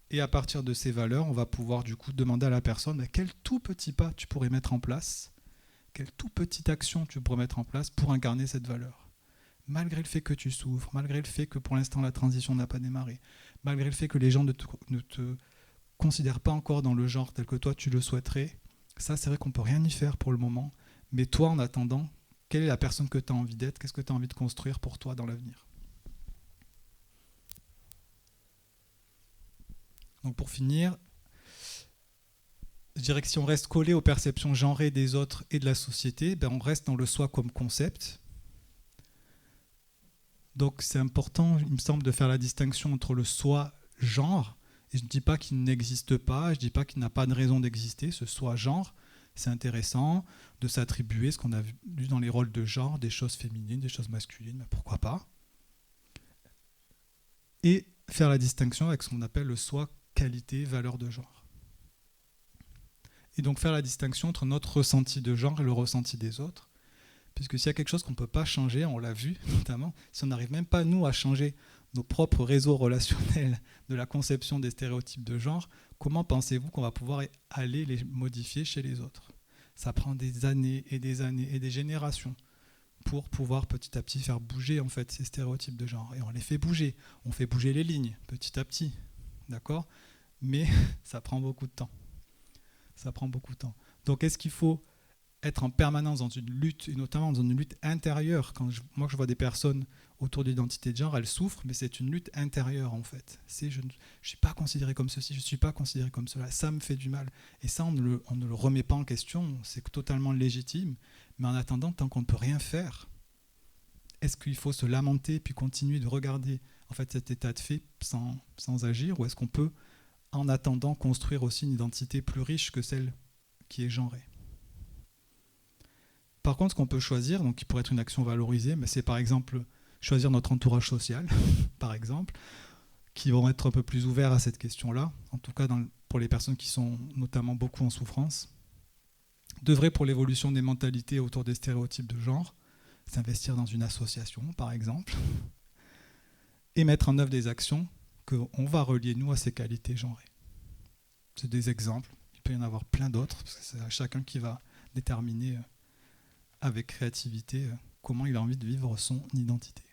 Et à partir de ces valeurs, on va pouvoir du coup demander à la personne quel tout petit pas tu pourrais mettre en place, quelle toute petite action tu pourrais mettre en place pour incarner cette valeur. Malgré le fait que tu souffres, malgré le fait que pour l'instant la transition n'a pas démarré, malgré le fait que les gens ne te considèrent pas encore dans le genre tel que toi tu le souhaiterais, ça c'est vrai qu'on ne peut rien y faire pour le moment, mais toi en attendant, quelle est la personne que tu as envie d'être, qu'est-ce que tu as envie de construire pour toi dans l'avenir ? Donc pour finir, je dirais que si on reste collé aux perceptions genrées des autres et de la société, on reste dans le soi comme concept. Donc c'est important, il me semble, de faire la distinction entre le soi-genre, et je ne dis pas qu'il n'existe pas, je ne dis pas qu'il n'a pas de raison d'exister, ce soi-genre, c'est intéressant de s'attribuer ce qu'on a vu dans les rôles de genre, des choses féminines, des choses masculines, mais pourquoi pas ? Et faire la distinction avec ce qu'on appelle le soi qualité, valeur de genre. Et donc faire la distinction entre notre ressenti de genre et le ressenti des autres, puisque s'il y a quelque chose qu'on ne peut pas changer, on l'a vu notamment, si on n'arrive même pas nous à changer nos propres réseaux relationnels de la conception des stéréotypes de genre, comment pensez-vous qu'on va pouvoir aller les modifier chez les autres ? Ça prend des années et des générations pour pouvoir petit à petit faire bouger en fait ces stéréotypes de genre. Et on les fait bouger, on fait bouger les lignes petit à petit, d'accord ? Mais ça prend beaucoup de temps. Ça prend beaucoup de temps. Donc est-ce qu'il faut être en permanence dans une lutte, et notamment dans une lutte intérieure. Moi, je vois des personnes autour de l'identité de genre, elles souffrent, mais c'est une lutte intérieure en fait. C'est je ne suis pas considéré comme ceci, je ne suis pas considéré comme cela, ça me fait du mal. Et ça, on ne le remet pas en question, c'est totalement légitime. Mais en attendant, tant qu'on ne peut rien faire, est-ce qu'il faut se lamenter puis continuer de regarder en fait cet état de fait sans agir, ou est-ce qu'on peut, en attendant, construire aussi une identité plus riche que celle qui est genrée? Par contre, ce qu'on peut choisir, donc qui pourrait être une action valorisée, mais c'est par exemple choisir notre entourage social, par exemple, qui vont être un peu plus ouverts à cette question-là, en tout cas pour les personnes qui sont notamment beaucoup en souffrance. D'œuvrer pour l'évolution des mentalités autour des stéréotypes de genre, s'investir dans une association, par exemple, et mettre en œuvre des actions qu'on va relier, nous, à ces qualités genrées. C'est des exemples, il peut y en avoir plein d'autres, parce que c'est à chacun qui va déterminer avec créativité comment il a envie de vivre son identité.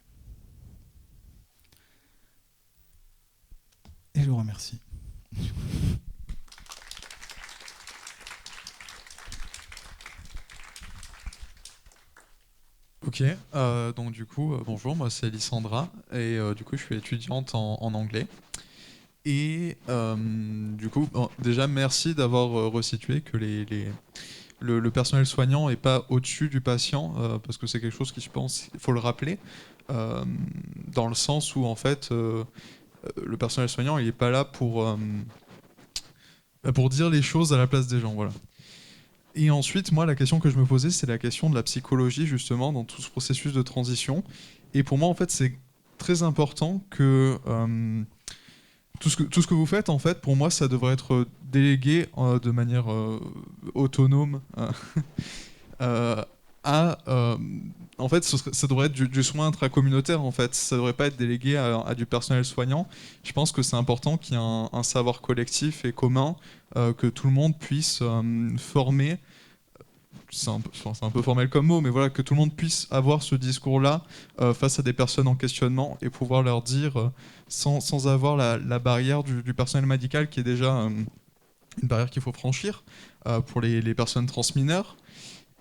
Et je vous remercie. Ok, donc du coup, bonjour, moi c'est Lysandra, et du coup je suis étudiante en anglais. Et du coup, déjà merci d'avoir resitué que le personnel soignant n'est pas au-dessus du patient, parce que c'est quelque chose qui, je pense, il faut le rappeler, dans le sens où en fait, le personnel soignant, il n'est pas là pour dire les choses à la place des gens, voilà. Et ensuite, moi, la question que je me posais, c'est la question de la psychologie, justement, dans tout ce processus de transition. Et pour moi, en fait, c'est très important que tout ce que vous faites, en fait, pour moi, ça devrait être délégué de manière autonome en fait, ça devrait être du soin intracommunautaire, en fait. Ça devrait pas être délégué à du personnel soignant. Je pense que c'est important qu'il y ait un savoir collectif et commun, que tout le monde puisse former. C'est un peu formel comme mot, mais voilà, que tout le monde puisse avoir ce discours-là face à des personnes en questionnement et pouvoir leur dire, sans avoir la barrière du personnel médical, qui est déjà une barrière qu'il faut franchir pour les personnes transmineures,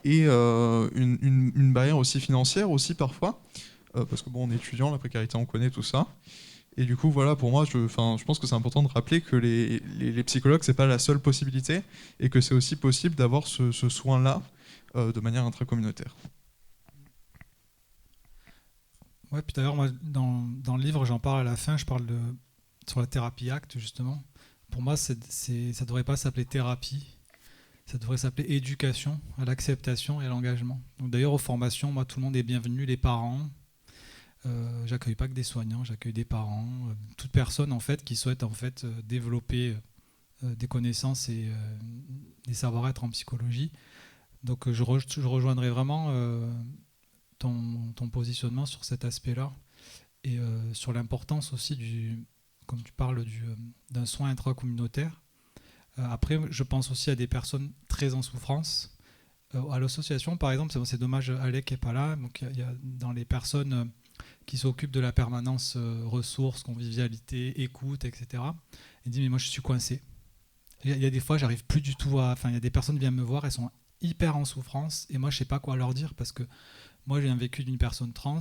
et une barrière aussi financière aussi parfois, parce que bon, on est étudiant, la précarité, on connaît tout ça. Et du coup, voilà, pour moi, je pense que c'est important de rappeler que les psychologues, c'est pas la seule possibilité, et que c'est aussi possible d'avoir ce soin-là de manière intracommunautaire. Ouais, puis d'ailleurs, moi, dans le livre, j'en parle à la fin, je parle sur la thérapie ACT, justement. Pour moi, ça ne devrait pas s'appeler thérapie, ça devrait s'appeler éducation à l'acceptation et à l'engagement. Donc, d'ailleurs, aux formations, moi, tout le monde est bienvenu, les parents. J'accueille pas que des soignants, j'accueille des parents, toute personne en fait qui souhaite en fait développer des connaissances et des savoir-être en psychologie. Donc je rejoindrai vraiment ton positionnement sur cet aspect-là et sur l'importance aussi comme tu parles d'un soin intracommunautaire. Après, je pense aussi à des personnes très en souffrance. À l'association, par exemple, c'est dommage, Alec n'est pas là. Donc il y a dans les personnes qui s'occupent de la permanence ressources, convivialité, écoute, etc. Il dit mais moi je suis coincé. Il y a des fois j'arrive plus du tout il y a des personnes qui viennent me voir, elles sont hyper en souffrance et moi je sais pas quoi leur dire parce que moi j'ai un vécu d'une personne trans,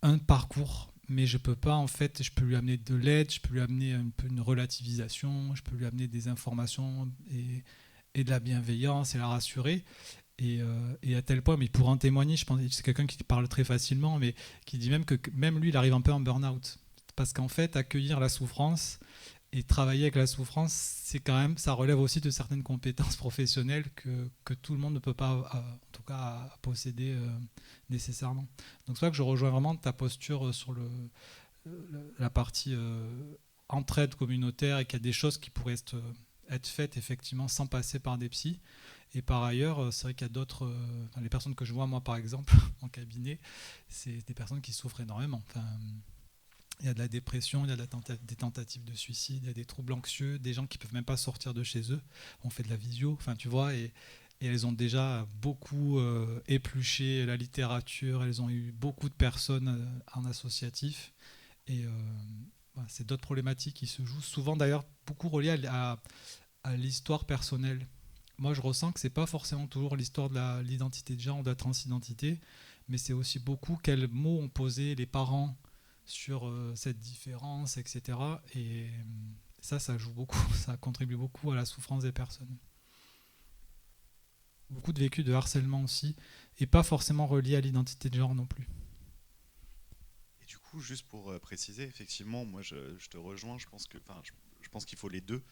un parcours, mais je peux pas en fait, je peux lui amener de l'aide, je peux lui amener un peu une relativisation, je peux lui amener des informations et de la bienveillance et la rassurer. Et à tel point, mais pour en témoigner, je pense que c'est quelqu'un qui parle très facilement, mais qui dit même que même lui, il arrive un peu en burn-out. Parce qu'en fait, accueillir la souffrance et travailler avec la souffrance, c'est quand même, ça relève aussi de certaines compétences professionnelles que tout le monde ne peut pas, en tout cas, posséder nécessairement. Donc c'est pour ça que je rejoins vraiment ta posture sur la partie entraide communautaire et qu'il y a des choses qui pourraient être faites effectivement sans passer par des psys. Et par ailleurs, c'est vrai qu'il y a d'autres... les personnes que je vois, moi, par exemple, en cabinet, c'est des personnes qui souffrent énormément. Enfin, il y a de la dépression, il y a des tentatives de suicide, il y a des troubles anxieux, des gens qui ne peuvent même pas sortir de chez eux. On fait de la visio, enfin, tu vois, et elles ont déjà beaucoup épluché la littérature, elles ont eu beaucoup de personnes en associatif. Et voilà, c'est d'autres problématiques qui se jouent, souvent d'ailleurs beaucoup reliées à l'histoire personnelle. moi je ressens que c'est pas forcément toujours l'histoire de l'identité de genre ou de la transidentité, mais c'est aussi beaucoup quels mots ont posé les parents sur cette différence, etc. Et ça joue beaucoup, ça contribue beaucoup à la souffrance des personnes. Beaucoup de vécu de harcèlement aussi, et pas forcément relié à l'identité de genre non plus. Et du coup, juste pour préciser, effectivement, moi je te rejoins, je pense qu'il faut les deux.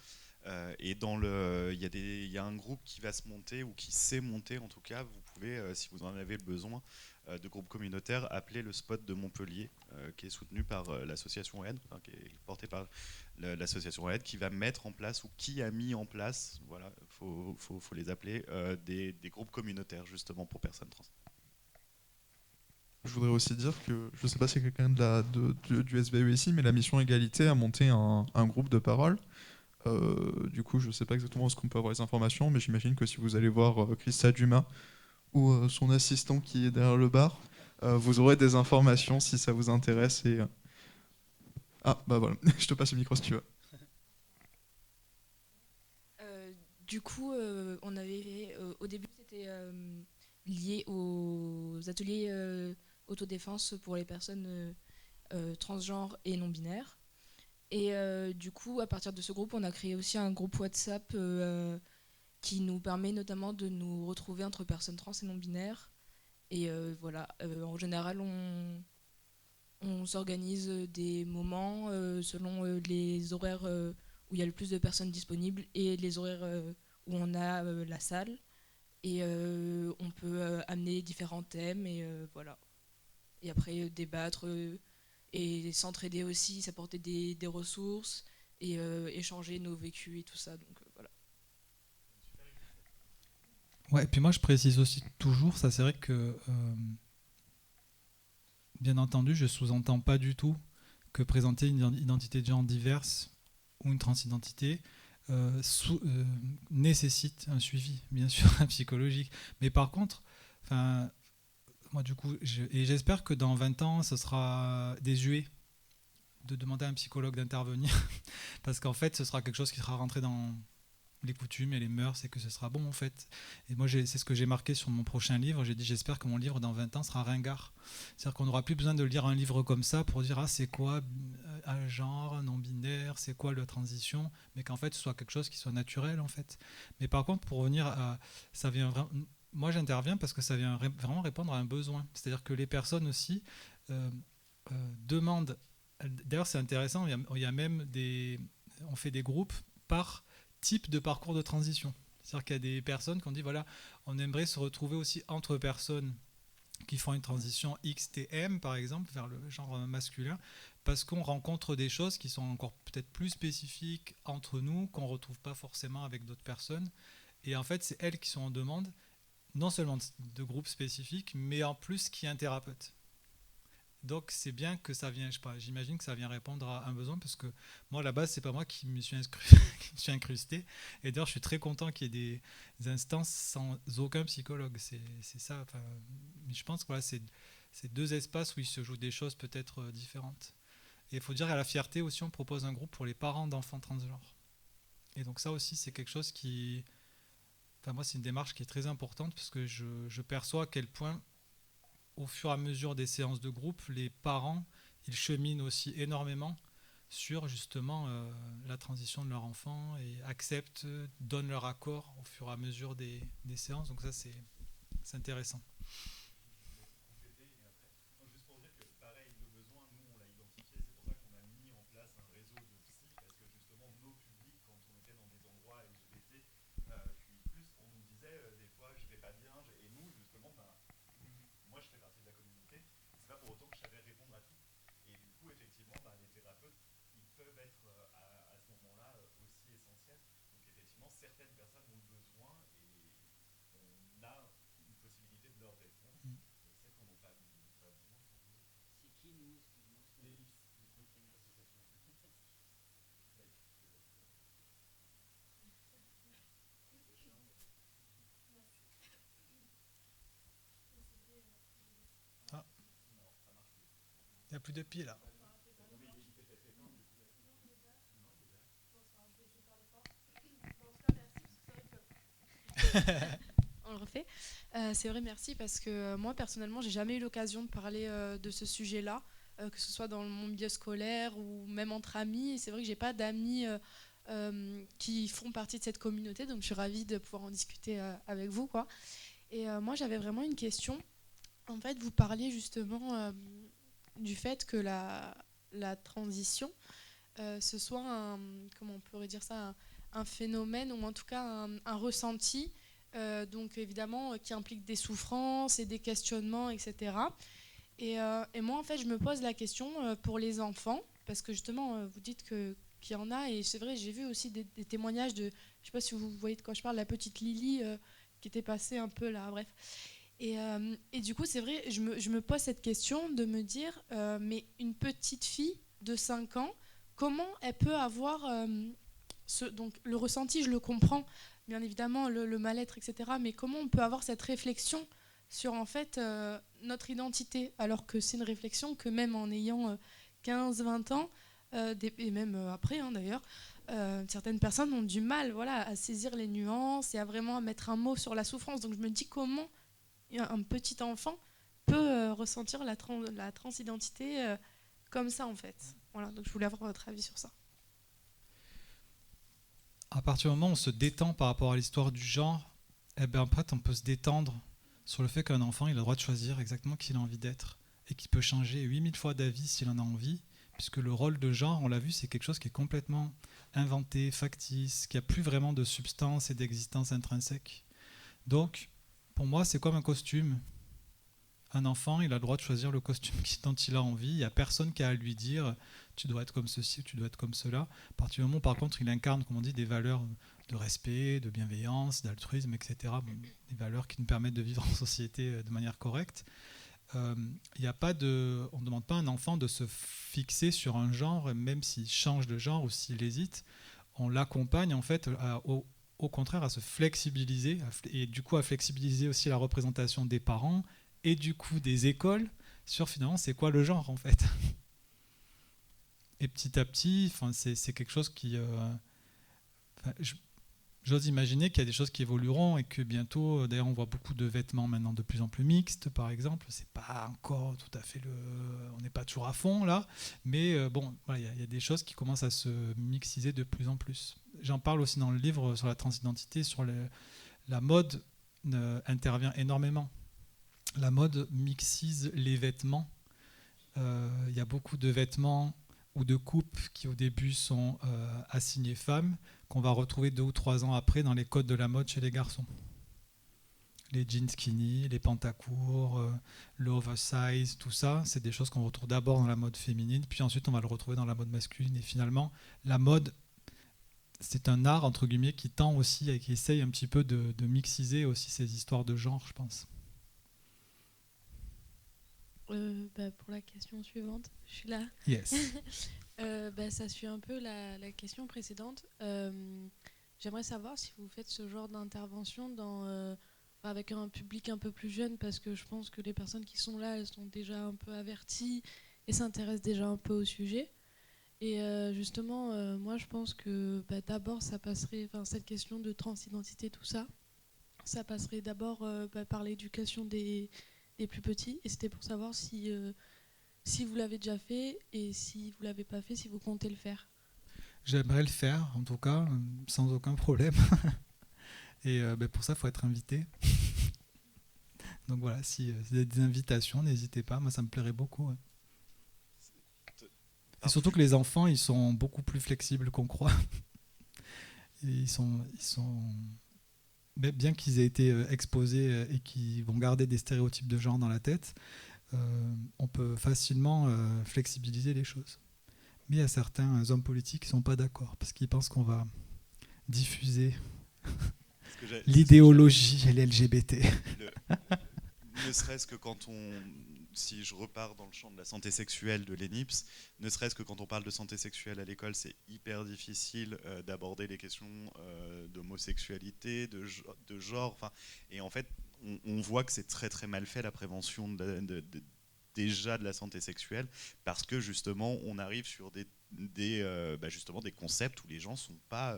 Et il y a un groupe qui va se monter, ou qui s'est monté en tout cas, vous pouvez, si vous en avez le besoin, de groupes communautaires, appeler le spot de Montpellier, qui est soutenu par l'association AID, qui est porté par l'association AID, qui va mettre en place, ou qui a mis en place, voilà, faut les appeler, des groupes communautaires justement pour personnes trans. Je voudrais aussi dire que, je ne sais pas si c'est quelqu'un du SBU ici, mais la mission Égalité a monté un groupe de parole. Du coup, je ne sais pas exactement où est-ce qu'on peut avoir les informations, mais j'imagine que si vous allez voir Christa Dumas ou son assistant qui est derrière le bar, vous aurez des informations si ça vous intéresse. Ah, bah voilà, je te passe le micro si tu veux. Du coup, on avait au début c'était lié aux ateliers autodéfense pour les personnes transgenres et non binaires. Et du coup, à partir de ce groupe, on a créé aussi un groupe WhatsApp qui nous permet notamment de nous retrouver entre personnes trans et non binaires. Et voilà, en général, on s'organise des moments selon les horaires où il y a le plus de personnes disponibles et les horaires où on a la salle. Et on peut amener différents thèmes et voilà. Et après débattre et s'entraider aussi, s'apporter des ressources et échanger nos vécus et tout ça. Donc voilà. Ouais, et puis moi je précise aussi toujours, ça c'est vrai que bien entendu je sous-entends pas du tout que présenter une identité de genre diverse ou une transidentité nécessite un suivi, bien sûr, psychologique. Mais par contre, moi du coup, j'espère que dans 20 ans, ce sera désuet de demander à un psychologue d'intervenir, parce qu'en fait, ce sera quelque chose qui sera rentré dans les coutumes et les mœurs, et que ce sera bon en fait. Et moi, c'est ce que j'ai marqué sur mon prochain livre. J'ai dit, j'espère que mon livre dans 20 ans sera ringard. C'est-à-dire qu'on n'aura plus besoin de lire un livre comme ça pour dire, ah, c'est quoi un genre non binaire, c'est quoi la transition, mais qu'en fait, ce soit quelque chose qui soit naturel en fait. Mais par contre, pour revenir à. Ça vient vraiment. Moi, j'interviens parce que ça vient vraiment répondre à un besoin. C'est-à-dire que les personnes aussi demandent. D'ailleurs, c'est intéressant, il y a même on fait des groupes par type de parcours de transition. C'est-à-dire qu'il y a des personnes qui ont dit, voilà, on aimerait se retrouver aussi entre personnes qui font une transition XTM, par exemple, vers le genre masculin, parce qu'on rencontre des choses qui sont encore peut-être plus spécifiques entre nous, qu'on ne retrouve pas forcément avec d'autres personnes. Et en fait, c'est elles qui sont en demande, non seulement de groupes spécifiques, mais en plus qui est un thérapeute. Donc c'est bien que ça vient, je sais pas, j'imagine que ça vient répondre à un besoin, parce que moi à la base c'est pas moi qui me suis incrusté, et d'ailleurs je suis très content qu'il y ait des instances sans aucun psychologue, c'est ça, mais je pense que voilà, c'est deux espaces où il se joue des choses peut-être différentes. Et il faut dire, à la fierté aussi, on propose un groupe pour les parents d'enfants transgenres, et donc ça aussi c'est quelque chose qui, moi c'est une démarche qui est très importante, parce que je perçois à quel point au fur et à mesure des séances de groupe, les parents, ils cheminent aussi énormément sur justement la transition de leur enfant, et acceptent, donnent leur accord au fur et à mesure des séances. Donc ça, c'est intéressant. Juste pour dire que pareil, le besoin, nous on l'a identifié, c'est pour ça qu'on a mis en place un réseau de psy, parce que justement nos publics, quand on était dans des endroits LGBT, on nous disait des fois je vais pas bien, et nous justement, moi je fais partie de la communauté, c'est pas pour autant que je savais répondre à tout. Et du coup, effectivement, les thérapeutes, ils peuvent être à ce moment-là aussi essentiels. Donc effectivement, certaines personnes ont besoin, et on a une possibilité de leur répondre. Celles qu'on n'a pas besoin. C'est qui nous, excuse-moi, les X, l'association. Il n'y a plus de pieds là. On le refait. C'est vrai, merci, parce que moi, personnellement, j'ai jamais eu l'occasion de parler de ce sujet-là, que ce soit dans mon milieu scolaire ou même entre amis. Et c'est vrai que j'ai pas d'amis qui font partie de cette communauté, donc je suis ravie de pouvoir en discuter avec vous, quoi. Et moi, j'avais vraiment une question. En fait, vous parliez justement du fait que la transition, ce soit comment on pourrait dire ça, un phénomène, ou en tout cas un ressenti, donc évidemment qui implique des souffrances et des questionnements, etc. Et moi, en fait, je me pose la question pour les enfants, parce que justement, vous dites qu'il y en a, et c'est vrai, j'ai vu aussi des témoignages de, je ne sais pas si vous voyez de quoi je parle, la petite Lily qui était passée un peu là, bref. Et du coup, c'est vrai, je me pose cette question de me dire, mais une petite fille de 5 ans, comment elle peut avoir donc le ressenti, je le comprends, bien évidemment, le mal-être, etc. Mais comment on peut avoir cette réflexion sur en fait notre identité, alors que c'est une réflexion que même en ayant 15-20 ans, et même après d'ailleurs, certaines personnes ont du mal, voilà, à saisir les nuances et à vraiment mettre un mot sur la souffrance. Donc je me dis comment un petit enfant peut ressentir la transidentité comme ça, en fait. Voilà, donc je voulais avoir votre avis sur ça. À partir du moment où on se détend par rapport à l'histoire du genre, eh ben après on peut se détendre sur le fait qu'un enfant il a le droit de choisir exactement qui il a envie d'être et qu'il peut changer 8000 fois d'avis s'il en a envie, puisque le rôle de genre, on l'a vu, c'est quelque chose qui est complètement inventé, factice, qui n'a plus vraiment de substance et d'existence intrinsèque. Donc, pour moi, c'est comme un costume. Un enfant, il a le droit de choisir le costume dont il a envie. Il n'y a personne qui a à lui dire tu dois être comme ceci ou tu dois être comme cela. À partir du moment où, par contre, il incarne, comme on dit, des valeurs de respect, de bienveillance, d'altruisme, etc. Bon, des valeurs qui nous permettent de vivre en société de manière correcte. On ne demande pas à un enfant de se fixer sur un genre, même s'il change de genre ou s'il hésite. On l'accompagne en fait au contraire à se flexibiliser et du coup à flexibiliser aussi la représentation des parents et du coup des écoles sur finalement c'est quoi le genre en fait. Et petit à petit, c'est quelque chose qui... J'ose imaginer qu'il y a des choses qui évolueront et que bientôt, d'ailleurs on voit beaucoup de vêtements maintenant de plus en plus mixtes par exemple, c'est pas encore tout à fait on n'est pas toujours à fond là, mais bon, voilà, y a des choses qui commencent à se mixiser de plus en plus. J'en parle aussi dans le livre sur la transidentité, sur la mode intervient énormément. La mode mixise les vêtements. Il y a beaucoup de vêtements ou de coupes qui au début sont assignées femmes, qu'on va retrouver 2 ou 3 ans après dans les codes de la mode chez les garçons. Les jeans skinny, les pantacourts, le oversize, tout ça, c'est des choses qu'on retrouve d'abord dans la mode féminine, puis ensuite on va le retrouver dans la mode masculine. Et finalement, la mode, c'est un art, entre guillemets, qui tend aussi et qui essaye un petit peu de mixiser aussi ces histoires de genre, je pense. Pour la question suivante, je suis là. Yes. Ça suit un peu la question précédente. J'aimerais savoir si vous faites ce genre d'intervention avec un public un peu plus jeune, parce que je pense que les personnes qui sont là, elles sont déjà un peu averties et s'intéressent déjà un peu au sujet. Et justement, moi je pense que d'abord ça passerait, cette question de transidentité, tout ça, ça passerait d'abord par l'éducation des plus petits. Et c'était pour savoir si vous l'avez déjà fait et si vous l'avez pas fait, si vous comptez le faire. J'aimerais le faire, en tout cas, sans aucun problème. Et pour ça, il faut être invité. Donc voilà, si vous avez des invitations, n'hésitez pas. Moi, ça me plairait beaucoup. Ouais. Et surtout que les enfants, ils sont beaucoup plus flexibles qu'on croit. Et ils sont bien qu'ils aient été exposés et qu'ils vont garder des stéréotypes de genre dans la tête, on peut facilement flexibiliser les choses. Mais il y a certains hommes politiques qui ne sont pas d'accord parce qu'ils pensent qu'on va diffuser l'idéologie et l'LGBT. Ne serait-ce que si je repars dans le champ de la santé sexuelle de l'ENIPS, ne serait-ce que quand on parle de santé sexuelle à l'école, c'est hyper difficile d'aborder les questions d'homosexualité, de genre. Et en fait, on voit que c'est très très mal fait la prévention déjà de la santé sexuelle, parce que justement, on arrive sur des justement des concepts où les gens sont pas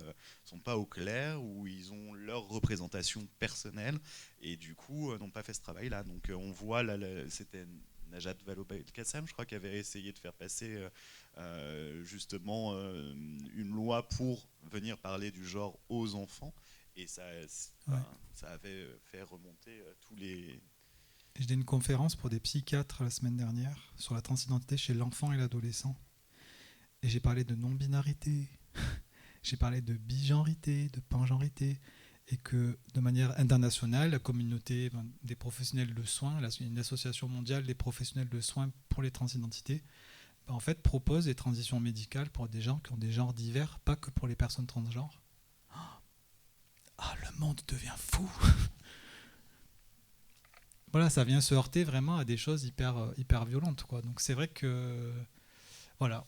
au clair, où ils ont leur représentation personnelle et du coup n'ont pas fait ce travail-là. Donc on voit c'était Najat Vallaud-Belkacem, je crois, qui avait essayé de faire passer justement une loi pour venir parler du genre aux enfants, et ça avait fait remonter tous les... J'ai donné une conférence pour des psychiatres la semaine dernière sur la transidentité chez l'enfant et l'adolescent. Et j'ai parlé de non-binarité, j'ai parlé de bigenrité, de pangenrité, et que de manière internationale, la communauté des professionnels de soins, une association mondiale des professionnels de soins pour les transidentités, en fait propose des transitions médicales pour des gens qui ont des genres divers, pas que pour les personnes transgenres. Ah, le monde devient fou. Voilà, ça vient se heurter vraiment à des choses hyper violentes, quoi. Donc c'est vrai que voilà,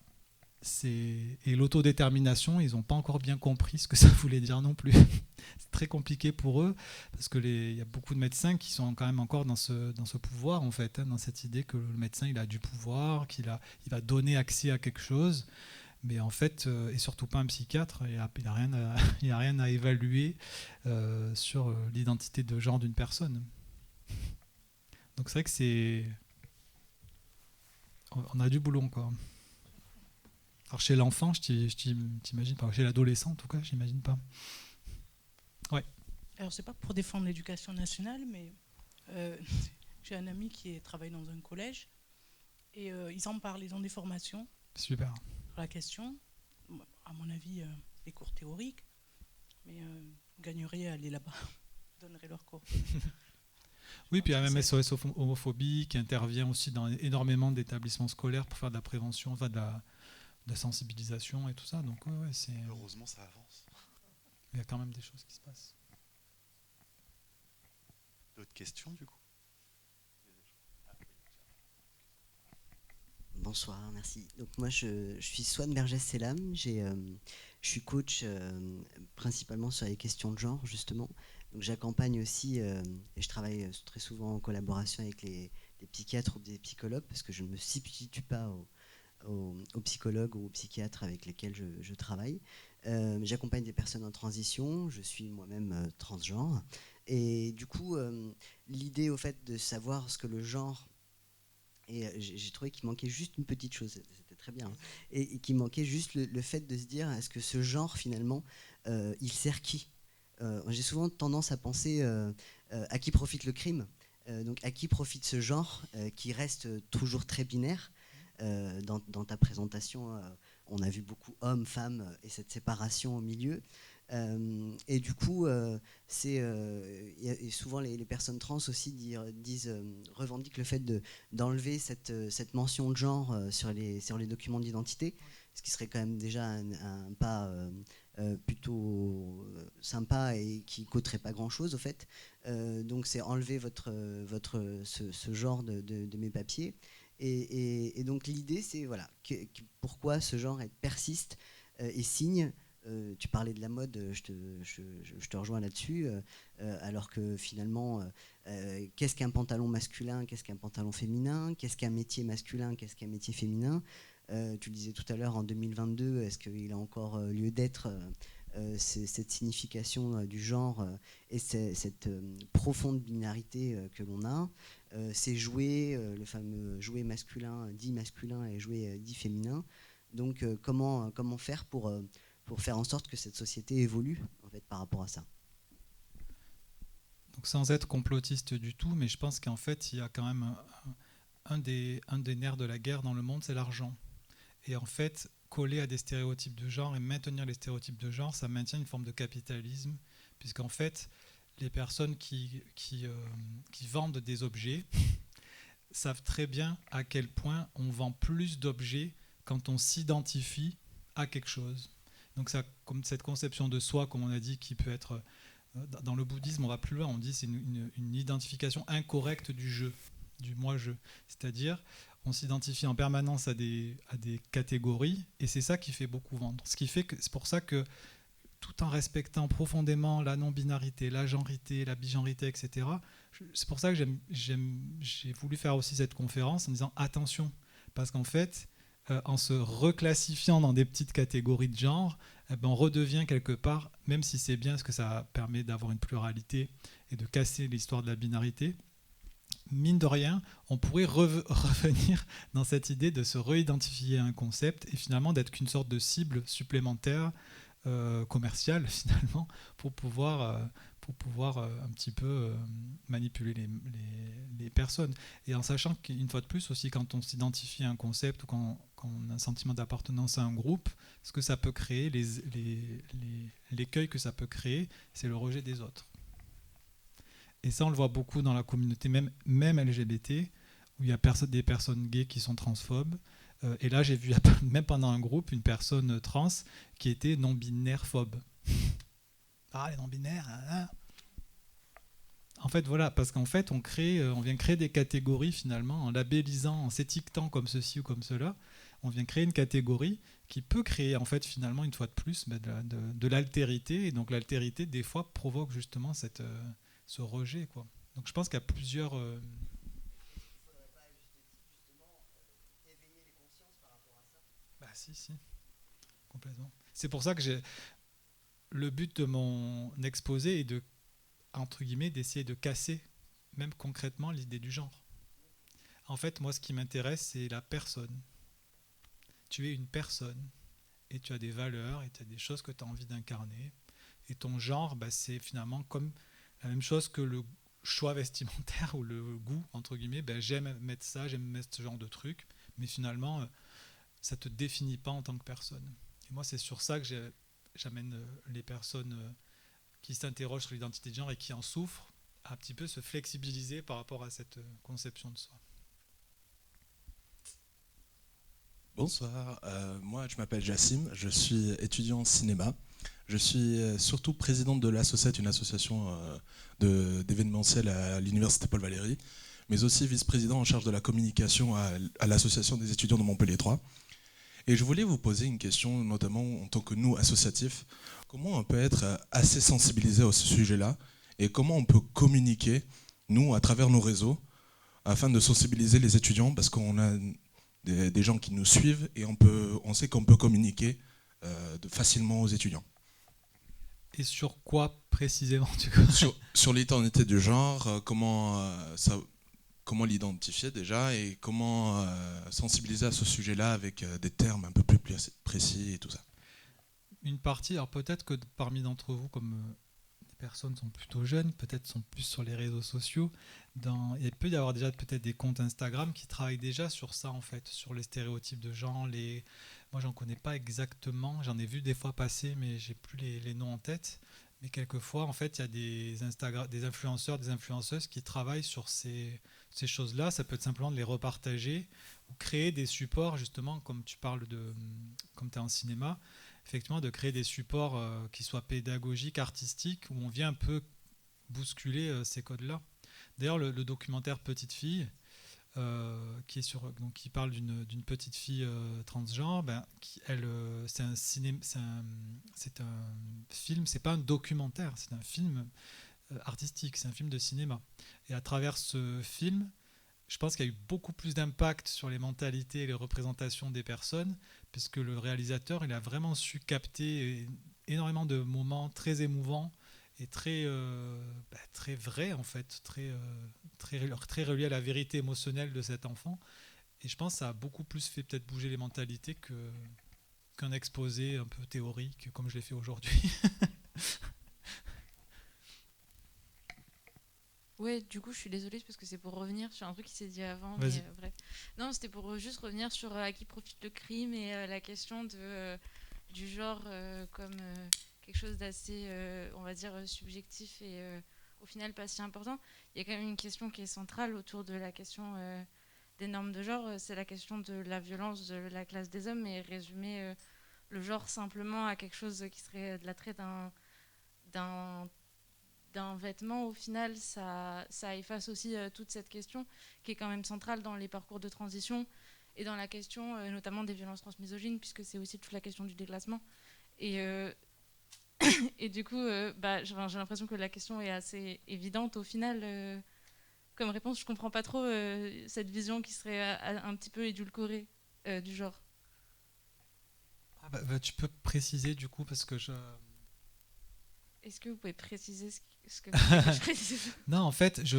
et l'autodétermination, ils n'ont pas encore bien compris ce que ça voulait dire non plus. C'est très compliqué pour eux parce que il y a beaucoup de médecins qui sont quand même encore dans ce pouvoir, en fait, dans cette idée que le médecin il a du pouvoir, il va donner accès à quelque chose. Mais en fait, et surtout pas un psychiatre, il n'y a rien à évaluer sur l'identité de genre d'une personne. Donc c'est vrai que on a du boulot encore. Alors chez l'enfant, je t'imagine pas. Chez l'adolescent, en tout cas, j'imagine pas. Ouais. Alors c'est pas pour défendre l'éducation nationale, mais j'ai un ami qui travaille dans un collège et ils en parlent, ils ont des formations. Super. Sur la question, à mon avis, des cours théoriques, mais gagneraient à aller là-bas, donneraient leurs cours. Oui, puis il y a même SOS homophobie qui intervient aussi dans énormément d'établissements scolaires pour faire de la prévention, enfin de la sensibilisation et tout ça. Donc heureusement, ça avance. Il y a quand même des choses qui se passent. D'autres questions du coup? Bonsoir, merci. Donc moi je suis Swan Bergès-Selam, je suis coach principalement sur les questions de genre justement. Donc j'accompagne aussi et je travaille très souvent en collaboration avec les psychiatres ou des psychologues parce que je ne me substitue pas aux psychologues ou aux psychiatres avec lesquels je travaille. J'accompagne des personnes en transition, je suis moi-même transgenre et du coup l'idée au fait de savoir ce que le genre... Et j'ai trouvé qu'il manquait juste une petite chose, c'était très bien, et qu'il manquait juste le fait de se dire, est-ce que ce genre finalement, il sert qui? J'ai souvent tendance à penser à qui profite le crime, donc à qui profite ce genre qui reste toujours très binaire. Dans ta présentation, on a vu beaucoup hommes, femmes et cette séparation au milieu. Et du coup, souvent les personnes trans aussi revendiquent le fait d'enlever cette mention de genre sur les documents d'identité, ce qui serait quand même déjà un pas plutôt sympa et qui coûterait pas grand-chose au fait. Donc c'est enlever ce genre de mes papiers. Et donc l'idée c'est voilà, pourquoi ce genre persiste et signe. Tu parlais de la mode, je te rejoins là-dessus, alors que finalement, qu'est-ce qu'un pantalon masculin, qu'est-ce qu'un pantalon féminin, qu'est-ce qu'un métier masculin, qu'est-ce qu'un métier féminin. Tu le disais tout à l'heure, en 2022, est-ce qu'il a encore lieu d'être cette signification du genre et cette profonde binarité que l'on a, ces jouets, le fameux jouet masculin et jouet dit féminin. Donc comment faire pour faire en sorte que cette société évolue en fait, par rapport à ça? Donc sans être complotiste du tout, mais je pense qu'en fait, il y a quand même un des nerfs de la guerre dans le monde, c'est l'argent. Et en fait, coller à des stéréotypes de genre et maintenir les stéréotypes de genre, ça maintient une forme de capitalisme, puisqu'en fait, les personnes qui vendent des objets savent très bien à quel point on vend plus d'objets quand on s'identifie à quelque chose. Donc ça, comme cette conception de soi, comme on a dit, qui peut être... Dans le bouddhisme, on va plus loin, on dit que c'est une identification incorrecte du je, du moi-je. C'est-à-dire, on s'identifie en permanence à des catégories, et c'est ça qui fait beaucoup vendre. Ce qui fait que c'est pour ça que, tout en respectant profondément la non-binarité, la genrité, la bigenrité, etc., c'est pour ça que j'ai voulu faire aussi cette conférence en disant attention, parce qu'en fait, en se reclassifiant dans des petites catégories de genre, on redevient quelque part, même si c'est bien, parce que ça permet d'avoir une pluralité et de casser l'histoire de la binarité, mine de rien, on pourrait revenir dans cette idée de se réidentifier à un concept et finalement d'être qu'une sorte de cible supplémentaire commerciale finalement pour pouvoir un petit peu manipuler les personnes. Et en sachant qu'une fois de plus aussi, quand on s'identifie à un concept ou quand on a un sentiment d'appartenance à un groupe, ce que ça peut créer, l'écueil que ça peut créer, c'est le rejet des autres. Et ça, on le voit beaucoup dans la communauté, même LGBT, où il y a des personnes gays qui sont transphobes. Et là, j'ai vu, même pendant un groupe, une personne trans qui était non-binaire phobe. Ah, les non-binaires, hein. En fait, voilà, parce qu'en fait, on vient créer des catégories finalement, en labellisant, en s'étiquetant comme ceci ou comme cela. On vient créer une catégorie qui peut créer, en fait, finalement, une fois de plus, de l'altérité. Et donc, l'altérité, des fois, provoque justement ce rejet, quoi. Donc je pense qu'il y a plusieurs... éveiller les consciences par rapport à ça. Bah si, complètement. C'est pour ça que le but de mon exposé est de, entre guillemets, d'essayer de casser, même concrètement, l'idée du genre. En fait, moi, ce qui m'intéresse, c'est la personne. Tu es une personne, et tu as des valeurs, et tu as des choses que tu as envie d'incarner. Et ton genre, c'est finalement comme la même chose que le choix vestimentaire ou le goût, entre guillemets. J'aime mettre ça, j'aime mettre ce genre de truc, mais finalement, ça ne te définit pas en tant que personne. Et moi, c'est sur ça que j'amène les personnes qui s'interrogent sur l'identité de genre et qui en souffrent, à un petit peu se flexibiliser par rapport à cette conception de soi. Bonsoir, moi je m'appelle Jassim, je suis étudiant en cinéma. Je suis surtout président de l'Associat, une association d'événementiel à l'Université Paul Valéry, mais aussi vice-président en charge de la communication à l'Association des étudiants de Montpellier 3. Et je voulais vous poser une question, notamment en tant que nous, associatifs. Comment on peut être assez sensibilisé à ce sujet-là et comment on peut communiquer, nous, à travers nos réseaux, afin de sensibiliser les étudiants, parce qu'on a des gens qui nous suivent et on sait qu'on peut communiquer facilement aux étudiants. Et sur quoi précisément sur l'identité du genre, comment l'identifier déjà et comment sensibiliser à ce sujet-là avec des termes un peu plus précis et tout ça. Une partie, alors peut-être que parmi d'entre vous, comme des personnes sont plutôt jeunes, peut-être sont plus sur les réseaux sociaux, il peut y avoir déjà peut-être des comptes Instagram qui travaillent déjà sur ça en fait, sur les stéréotypes de genre. Moi j'en connais pas exactement, j'en ai vu des fois passer mais j'ai plus les noms en tête. Mais quelquefois en fait il y a des influenceurs, des influenceuses qui travaillent sur ces choses-là. Ça peut être simplement de les repartager ou créer des supports justement comme tu parles comme tu es en cinéma. Effectivement, de créer des supports qui soient pédagogiques, artistiques, où on vient un peu bousculer ces codes-là. D'ailleurs, le documentaire Petite fille, qui parle d'une petite fille transgenre, c'est un film, c'est pas un documentaire, c'est un film artistique, c'est un film de cinéma. Et à travers ce film, je pense qu'il y a eu beaucoup plus d'impact sur les mentalités et les représentations des personnes, puisque le réalisateur, il a vraiment su capter énormément de moments très émouvants et très vrais, en fait, très reliés à la vérité émotionnelle de cet enfant. Et je pense que ça a beaucoup plus fait peut-être bouger les mentalités qu'un exposé un peu théorique, comme je l'ai fait aujourd'hui. Ouais, du coup, je suis désolée parce que c'est pour revenir sur un truc qui s'est dit avant. Vas-y. Mais, bref. Non, c'était pour juste revenir sur à qui profite le crime et la question du genre comme quelque chose d'assez, on va dire, subjectif et au final pas si important. Il y a quand même une question qui est centrale autour de la question des normes de genre. C'est la question de la violence de la classe des hommes et résumer le genre simplement à quelque chose qui serait de l'attrait d'un vêtement, au final, ça efface aussi toute cette question qui est quand même centrale dans les parcours de transition et dans la question notamment des violences transmisogynes, puisque c'est aussi toute la question du déclassement. Et du coup, j'ai l'impression que la question est assez évidente au final. Comme réponse, je ne comprends pas trop cette vision qui serait un petit peu édulcorée du genre. Tu peux préciser du coup parce que je... Est-ce que vous pouvez préciser ce que je précise? Non, en fait, parce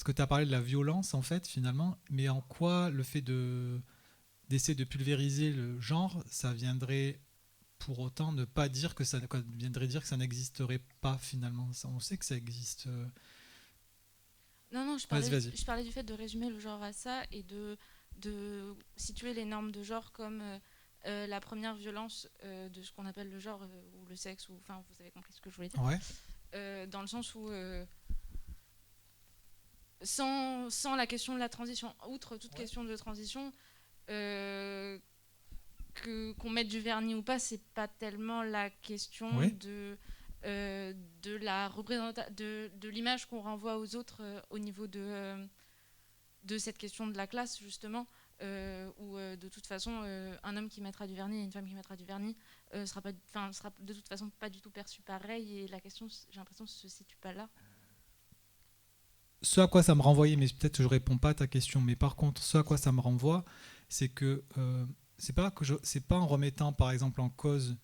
que tu as parlé de la violence, en fait, finalement, mais en quoi le fait d'essayer de pulvériser le genre, ça viendrait pour autant ne pas dire que ça viendrait dire que ça n'existerait pas, finalement. On sait que ça existe. Non, je parlais du fait de résumer le genre à ça et de situer les normes de genre comme la première violence de ce qu'on appelle le genre ou le sexe, ou enfin vous avez compris ce que je voulais dire. Ouais. Dans le sens où sans la question de la transition, outre toute question de transition, qu'on mette du vernis ou pas, c'est pas tellement la question de la de l'image qu'on renvoie aux autres au niveau de cette question de la classe, justement, où de toute façon un homme qui mettra du vernis et une femme qui mettra du vernis sera de toute façon pas du tout perçu pareil, et la question, j'ai l'impression, se situe pas là. Ce à quoi ça me renvoyait, mais peut-être que je réponds pas à ta question, mais par contre, ce à quoi ça me renvoie, c'est que c'est pas en remettant par exemple en cause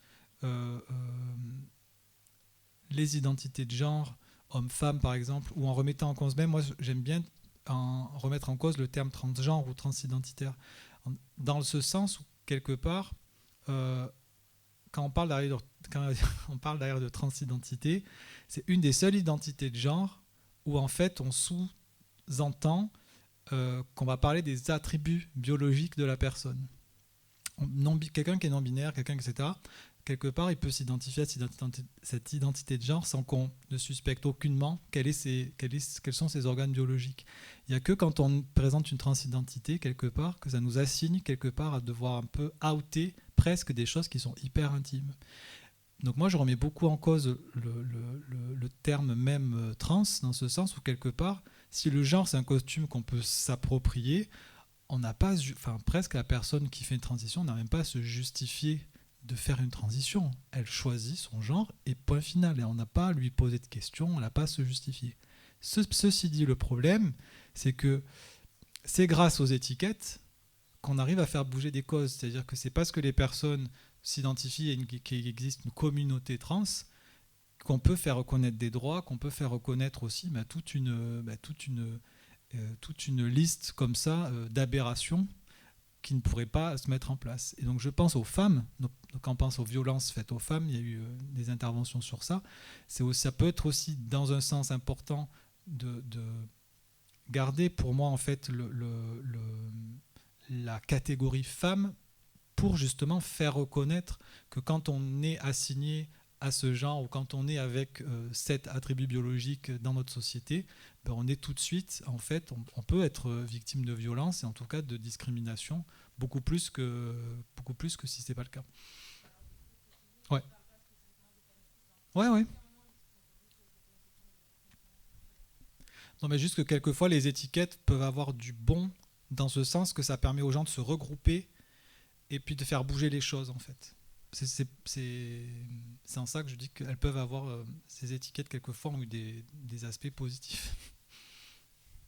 les identités de genre, homme-femme par exemple, ou en remettant en cause même, moi j'aime bien remettre en cause le terme transgenre ou transidentitaire, dans ce sens où quelque part, quand on parle derrière de transidentité, c'est une des seules identités de genre où en fait on sous-entend qu'on va parler des attributs biologiques de la personne. Quelqu'un qui est non-binaire, quelqu'un, etc., quelque part, il peut s'identifier à cette identité de genre sans qu'on ne suspecte aucunement quels sont ses organes biologiques. Il n'y a que quand on présente une transidentité, quelque part, que ça nous assigne, quelque part, à devoir un peu outer presque des choses qui sont hyper intimes. Donc moi, je remets beaucoup en cause le terme même trans, dans ce sens où, quelque part, si le genre, c'est un costume qu'on peut s'approprier, on n'a pas, presque la personne qui fait une transition n'a même pas à se justifier de faire une transition. Elle choisit son genre et point final. Et on n'a pas à lui poser de questions, on n'a pas à se justifier. Ceci dit, le problème, c'est que c'est grâce aux étiquettes qu'on arrive à faire bouger des causes. C'est-à-dire que c'est parce que les personnes s'identifient et qu'il existe une communauté trans qu'on peut faire reconnaître des droits, qu'on peut faire reconnaître aussi toute une liste comme ça d'aberrations qui ne pourraient pas se mettre en place. Et donc je pense aux femmes, donc quand on pense aux violences faites aux femmes, il y a eu des interventions sur ça. Ça peut être aussi dans un sens important de garder pour moi en fait la catégorie femme pour justement faire reconnaître que quand on est assigné à ce genre ou quand on est avec cet attribut biologique dans notre société, on est tout de suite, en fait, on peut être victime de violence et en tout cas de discrimination beaucoup plus que si c'est pas le cas. Ouais. Non, mais juste que quelquefois les étiquettes peuvent avoir du bon dans ce sens que ça permet aux gens de se regrouper et puis de faire bouger les choses en fait. C'est en ça que je dis qu'elles peuvent avoir, ces étiquettes quelquefois ont eu des aspects positifs.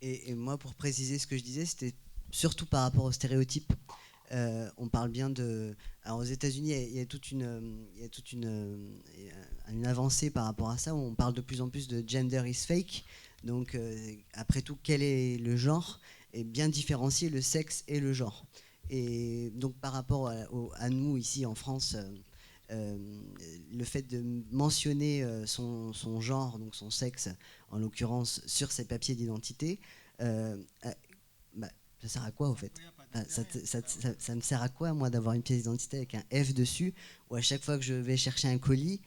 Et moi, pour préciser ce que je disais, c'était surtout par rapport aux stéréotypes. On parle bien de... Alors aux États-Unis, il y a toute une avancée par rapport à ça, où on parle de plus en plus de gender is fake. Donc, après tout, quel est le genre? Et bien différencier le sexe et le genre. Et donc, par rapport à nous, ici en France, le fait de mentionner son genre, donc son sexe, en l'occurrence, sur ses papiers d'identité, ça sert à quoi, au fait? Ça me sert à quoi, moi, d'avoir une pièce d'identité avec un F dessus, où à chaque fois que je vais chercher un colis,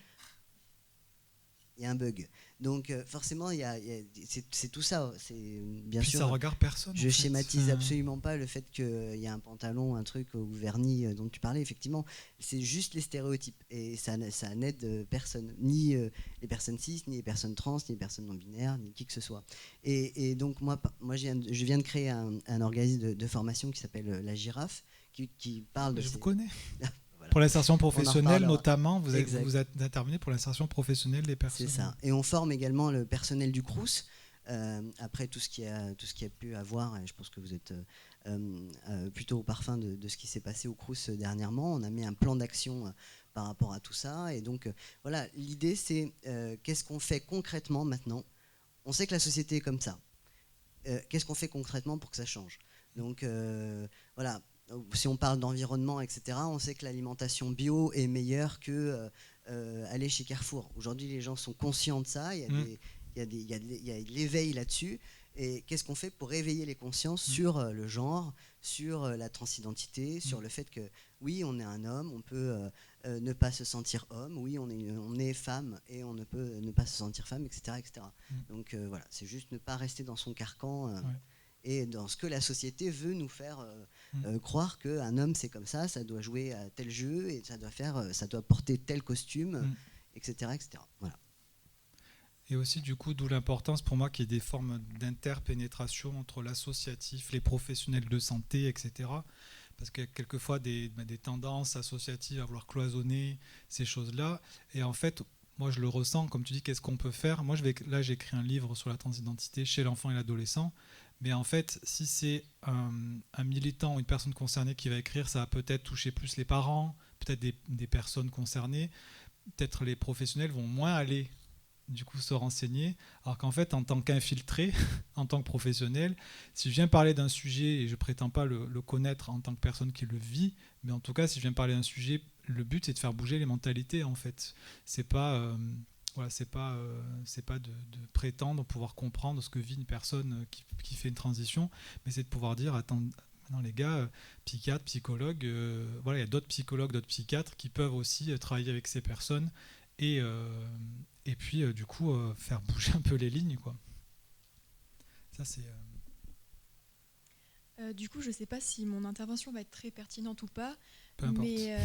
il y a un bug. Donc forcément, c'est tout ça. Bien puis sûr, ça regarde personne. Je schématise absolument pas le fait qu'il y a un pantalon, un truc au vernis dont tu parlais. Effectivement, c'est juste les stéréotypes et ça n'aide personne, ni les personnes cis, ni les personnes trans, ni les personnes non binaires, ni qui que ce soit. Et donc moi, je viens de créer un organisme de formation qui s'appelle La Girafe, qui parle de. Je vous connais. Pour l'insertion professionnelle, notamment, vous intervenez pour l'insertion professionnelle des personnes. C'est ça. Et on forme également le personnel du Crous après tout ce qui a pu avoir, et je pense que vous êtes plutôt au parfum de ce qui s'est passé au Crous dernièrement. On a mis un plan d'action par rapport à tout ça. Et donc, voilà, l'idée, c'est qu'est-ce qu'on fait concrètement maintenant? On sait que la société est comme ça. Qu'est-ce qu'on fait concrètement pour que ça change? Donc, voilà, si on parle d'environnement, etc., on sait que l'alimentation bio est meilleure que aller chez Carrefour. Aujourd'hui, les gens sont conscients de ça. Il y a de l'éveil là-dessus. Et qu'est-ce qu'on fait pour réveiller les consciences sur le genre, sur la transidentité, sur le fait que oui, on est un homme, on peut ne pas se sentir homme, oui, on est femme et on ne peut ne pas se sentir femme, etc. etc. Donc voilà, c'est juste ne pas rester dans son carcan et dans ce que la société veut nous faire croire qu'un homme c'est comme ça doit jouer à tel jeu et ça doit porter tel costume, etc. etc. Voilà. Et aussi, du coup, d'où l'importance pour moi qu'il y ait des formes d'interpénétration entre l'associatif, les professionnels de santé, etc. Parce qu'il y a quelquefois des tendances associatives à vouloir cloisonner ces choses-là. Et en fait, moi, je le ressens, comme tu dis, qu'est-ce qu'on peut faire? Moi, là, j'ai écrit un livre sur la transidentité chez l'enfant et l'adolescent. Mais en fait, si c'est un militant ou une personne concernée qui va écrire, ça va peut-être toucher plus les parents, peut-être des personnes concernées. Peut-être les professionnels vont moins aller du coup se renseigner, alors qu'en fait en tant qu'infiltré, en tant que professionnel, si je viens parler d'un sujet et je prétends pas le connaître en tant que personne qui le vit, mais en tout cas si je viens parler d'un sujet, le but c'est de faire bouger les mentalités en fait. C'est pas c'est pas de prétendre pouvoir comprendre ce que vit une personne qui fait une transition, mais c'est de pouvoir dire attends, non les gars, psychiatres, psychologues, voilà, il y a d'autres psychologues, d'autres psychiatres qui peuvent aussi travailler avec ces personnes et puis du coup faire bouger un peu les lignes, quoi. Ça c'est du coup je sais pas si mon intervention va être très pertinente ou pas, mais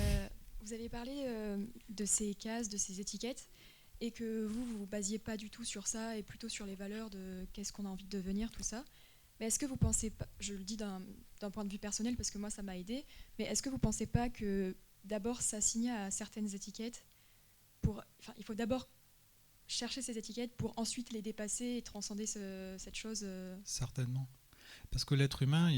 vous avez parlé de ces cases, de ces étiquettes, et que vous basiez pas du tout sur ça et plutôt sur les valeurs de qu'est-ce qu'on a envie de devenir, tout ça. Mais est-ce que vous pensez pas, je le dis d'un point de vue personnel parce que moi ça m'a aidé, mais est-ce que vous pensez pas que d'abord s'assigner à certaines étiquettes il faut d'abord chercher ces étiquettes pour ensuite les dépasser et transcender cette chose Certainement. Parce que l'être humain,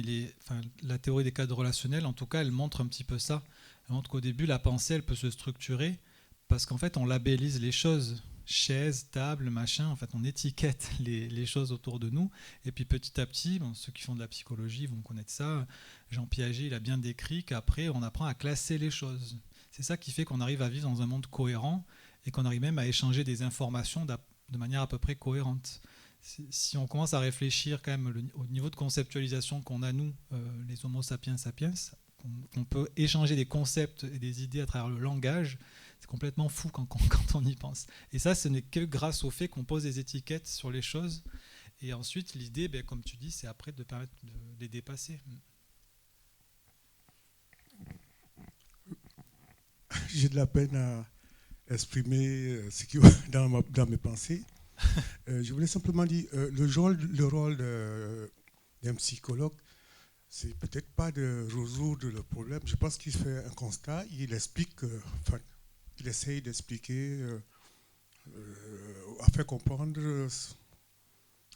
la théorie des cadres relationnels, en tout cas, elle montre un petit peu ça. Elle montre qu'au début, la pensée, elle peut se structurer parce qu'en fait, on labellise les choses. Chaise, table, machin, en fait, on étiquette les choses autour de nous. Et puis petit à petit, ceux qui font de la psychologie vont connaître ça. Jean Piaget, il a bien décrit qu'après, on apprend à classer les choses. C'est ça qui fait qu'on arrive à vivre dans un monde cohérent et qu'on arrive même à échanger des informations de manière à peu près cohérente. Si on commence à réfléchir quand même au niveau de conceptualisation qu'on a nous, les Homo sapiens sapiens, qu'on peut échanger des concepts et des idées à travers le langage, c'est complètement fou quand on y pense. Et ça, ce n'est que grâce au fait qu'on pose des étiquettes sur les choses. Et ensuite, l'idée, comme tu dis, c'est après de permettre de les dépasser. J'ai de la peine à exprimer ce qui est dans mes pensées. Je voulais simplement dire, le rôle d'un psychologue, c'est peut-être pas de résoudre le problème. Je pense qu'il fait un constat, il explique, il essaye d'expliquer, afin de comprendre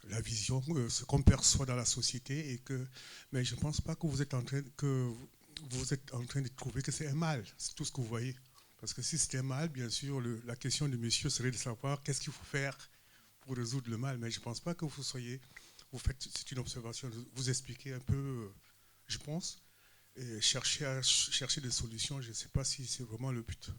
la vision, ce qu'on perçoit dans la société, mais je ne pense pas que vous êtes en train de trouver que c'est un mal, c'est tout ce que vous voyez. Parce que si c'était un mal, bien sûr, la question de monsieur serait de savoir qu'est-ce qu'il faut faire pour résoudre le mal. Mais je ne pense pas que vous faites, c'est une observation, vous expliquez un peu, je pense, et chercher des solutions. Je ne sais pas si c'est vraiment le but.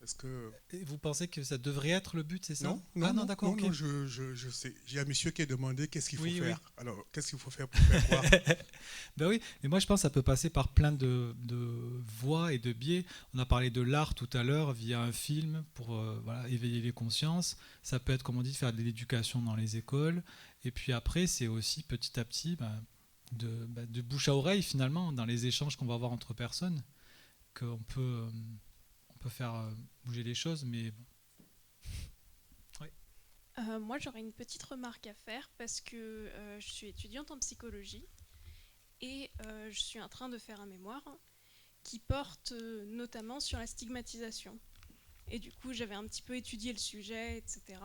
Est-ce que... Et vous pensez que ça devrait être le but, c'est ça? Non, d'accord. Non, je sais. J'ai un monsieur qui a demandé qu'est-ce qu'il faut faire. Oui. Alors, qu'est-ce qu'il faut faire pour faire quoi? Ben oui, mais moi je pense que ça peut passer par plein de voies et de biais. On a parlé de l'art tout à l'heure via un film pour éveiller les consciences. Ça peut être, comme on dit, faire de l'éducation dans les écoles. Et puis après, c'est aussi petit à petit de bouche à oreille finalement, dans les échanges qu'on va avoir entre personnes, qu'on peut faire bouger les choses, mais bon. Ouais. Moi, j'aurais une petite remarque à faire parce que je suis étudiante en psychologie et je suis en train de faire un mémoire qui porte notamment sur la stigmatisation. Et du coup, j'avais un petit peu étudié le sujet, etc.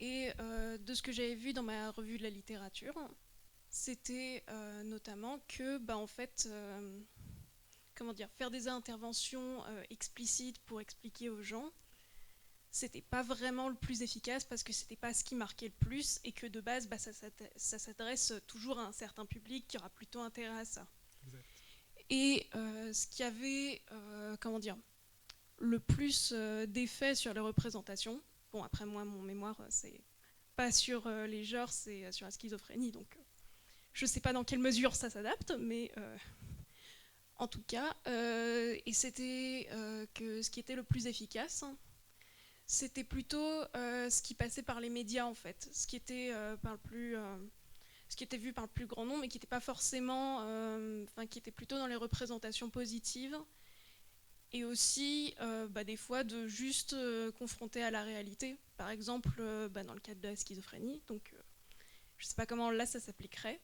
Et de ce que j'avais vu dans ma revue de la littérature, c'était notamment que, en fait, faire des interventions explicites pour expliquer aux gens, c'était pas vraiment le plus efficace parce que c'était pas ce qui marquait le plus et que de base, ça s'adresse toujours à un certain public qui aura plutôt intérêt à ça. Exact. Et ce qui avait, le plus d'effet sur les représentations, bon, après moi, mon mémoire, c'est pas sur les genres, c'est sur la schizophrénie, donc je sais pas dans quelle mesure ça s'adapte, mais en tout cas, et c'était que ce qui était le plus efficace, c'était plutôt ce qui passait par les médias, en fait, ce qui était ce qui était vu par le plus grand nombre, mais qui n'était pas forcément, qui était plutôt dans les représentations positives, et aussi des fois de juste confronter à la réalité. Par exemple, dans le cadre de la schizophrénie, donc je ne sais pas comment là ça s'appliquerait,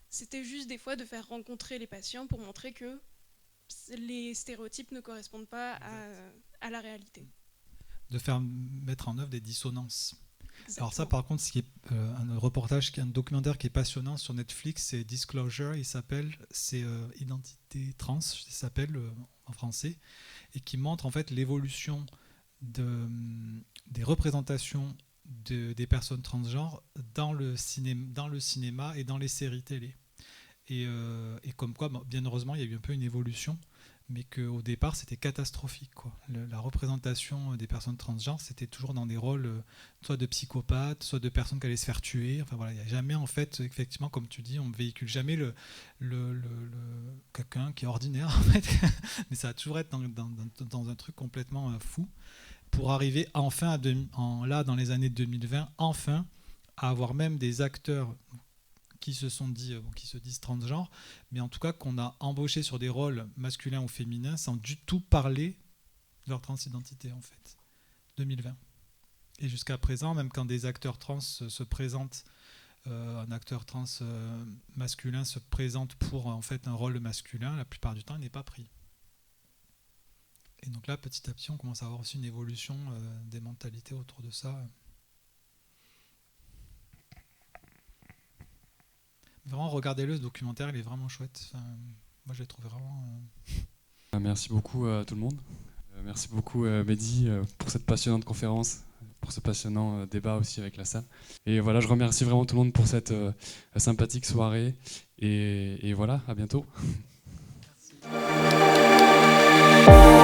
c'était juste des fois de faire rencontrer les patients pour montrer que les stéréotypes ne correspondent pas à la réalité. De faire mettre en œuvre des dissonances. Exactement. Alors ça, par contre, ce qui est un documentaire qui est passionnant sur Netflix, c'est Disclosure, c'est Identité trans, il s'appelle en français, et qui montre en fait l'évolution des représentations des personnes transgenres dans le cinéma et dans les séries télé. Et comme quoi, bien heureusement, il y a eu un peu une évolution, mais qu'au départ, c'était catastrophique, quoi. La représentation des personnes transgenres, c'était toujours dans des rôles soit de psychopathes, soit de personnes qui allaient se faire tuer. Enfin voilà, il n'y a jamais, en fait, effectivement, comme tu dis, on ne véhicule jamais quelqu'un qui est ordinaire, en fait. Mais ça va toujours être dans un truc complètement fou, pour arriver enfin, là, dans les années 2020, enfin, à avoir même des acteurs qui se disent transgenres, mais en tout cas qu'on a embauché sur des rôles masculins ou féminins sans du tout parler de leur transidentité, en fait. 2020. Et jusqu'à présent, même quand des acteurs trans se présentent, un acteur trans masculin se présente pour en fait un rôle masculin, la plupart du temps, il n'est pas pris. Et donc là, petit à petit, on commence à avoir aussi une évolution des mentalités autour de ça. Vraiment, regardez-le, ce documentaire, il est vraiment chouette. Enfin, moi, je l'ai trouvé vraiment... Merci beaucoup à tout le monde. Merci beaucoup Mehdi pour cette passionnante conférence, pour ce passionnant débat aussi avec la salle. Et voilà, je remercie vraiment tout le monde pour cette sympathique soirée. Et voilà, à bientôt. Merci.